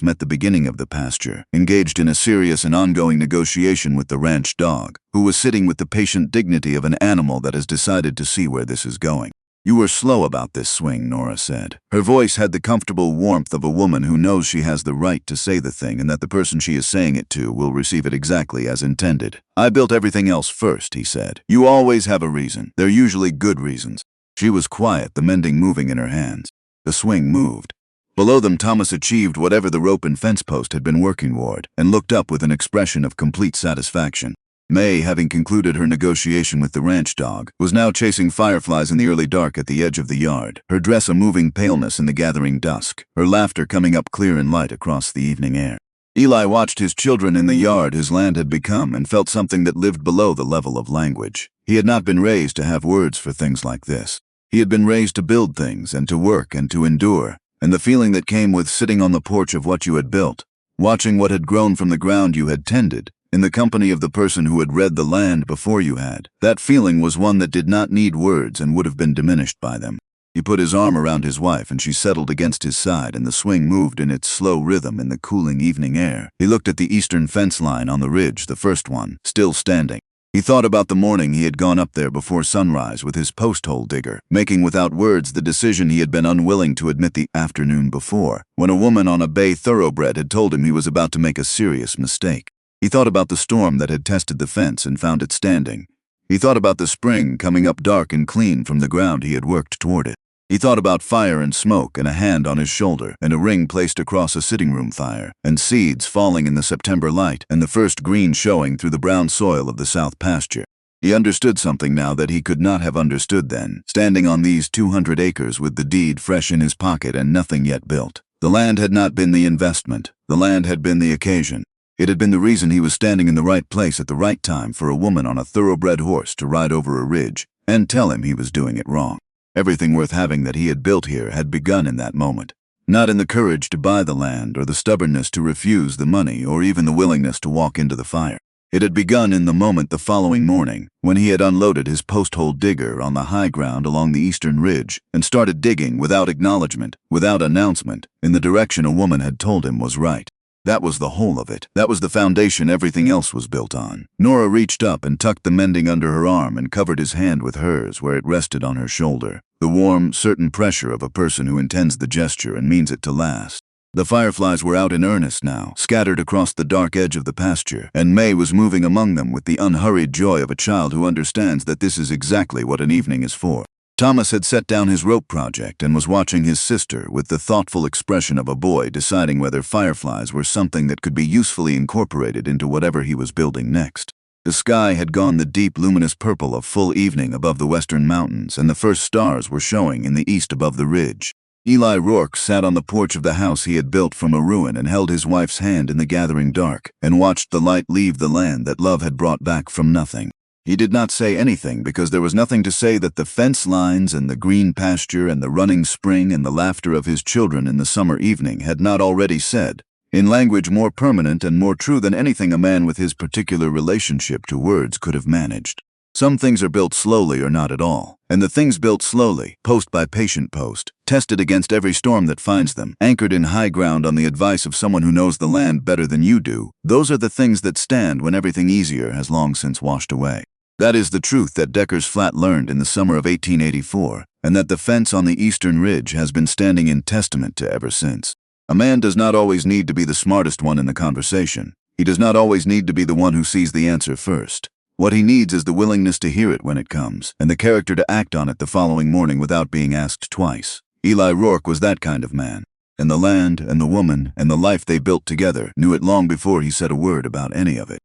met the beginning of the pasture, engaged in a serious and ongoing negotiation with the ranch dog, who was sitting with the patient dignity of an animal that has decided to see where this is going. "You were slow about this swing," Nora said. Her voice had the comfortable warmth of a woman who knows she has the right to say the thing and that the person she is saying it to will receive it exactly as intended. "I built everything else first," he said. "You always have a reason. They're usually good reasons." She was quiet, the mending moving in her hands. The swing moved. Below them, Thomas achieved whatever the rope and fence post had been working toward, and looked up with an expression of complete satisfaction. May, having concluded her negotiation with the ranch dog, was now chasing fireflies in the early dark at the edge of the yard, her dress a moving paleness in the gathering dusk, her laughter coming up clear and light across the evening air. Eli watched his children in the yard his land had become and felt something that lived below the level of language. He had not been raised to have words for things like this. He had been raised to build things and to work and to endure, and the feeling that came with sitting on the porch of what you had built, watching what had grown from the ground you had tended, in the company of the person who had read the land before you had, that feeling was one that did not need words and would have been diminished by them. He put his arm around his wife and she settled against his side and the swing moved in its slow rhythm in the cooling evening air. He looked at the eastern fence line on the ridge, the first one, still standing. He thought about the morning he had gone up there before sunrise with his post-hole digger, making without words the decision he had been unwilling to admit the afternoon before, when a woman on a bay thoroughbred had told him he was about to make a serious mistake. He thought about the storm that had tested the fence and found it standing. He thought about the spring coming up dark and clean from the ground he had worked toward it. He thought about fire and smoke and a hand on his shoulder and a ring placed across a sitting room fire and seeds falling in the September light and the first green showing through the brown soil of the south pasture. He understood something now that he could not have understood then, standing on these 200 acres with the deed fresh in his pocket and nothing yet built. The land had not been the investment. The land had been the occasion. It had been the reason he was standing in the right place at the right time for a woman on a thoroughbred horse to ride over a ridge and tell him he was doing it wrong. Everything worth having that he had built here had begun in that moment. Not in the courage to buy the land or the stubbornness to refuse the money or even the willingness to walk into the fire. It had begun in the moment the following morning when he had unloaded his post-hole digger on the high ground along the eastern ridge and started digging without acknowledgement, without announcement, in the direction a woman had told him was right. That was the whole of it. That was the foundation everything else was built on. Nora reached up and tucked the mending under her arm and covered his hand with hers where it rested on her shoulder. The warm, certain pressure of a person who intends the gesture and means it to last. The fireflies were out in earnest now, scattered across the dark edge of the pasture, and May was moving among them with the unhurried joy of a child who understands that this is exactly what an evening is for. Thomas had set down his rope project and was watching his sister with the thoughtful expression of a boy deciding whether fireflies were something that could be usefully incorporated into whatever he was building next. The sky had gone the deep luminous purple of full evening above the western mountains, and the first stars were showing in the east above the ridge. Eli Rourke sat on the porch of the house he had built from a ruin and held his wife's hand in the gathering dark and watched the light leave the land that love had brought back from nothing. He did not say anything because there was nothing to say that the fence lines and the green pasture and the running spring and the laughter of his children in the summer evening had not already said, in language more permanent and more true than anything a man with his particular relationship to words could have managed. Some things are built slowly or not at all, and the things built slowly, post by patient post, tested against every storm that finds them, anchored in high ground on the advice of someone who knows the land better than you do, those are the things that stand when everything easier has long since washed away. That is the truth that Decker's Flat learned in the summer of 1884, and that the fence on the eastern ridge has been standing in testament to ever since. A man does not always need to be the smartest one in the conversation. He does not always need to be the one who sees the answer first. What he needs is the willingness to hear it when it comes, and the character to act on it the following morning without being asked twice. Eli Rourke was that kind of man, and the land and the woman and the life they built together knew it long before he said a word about any of it.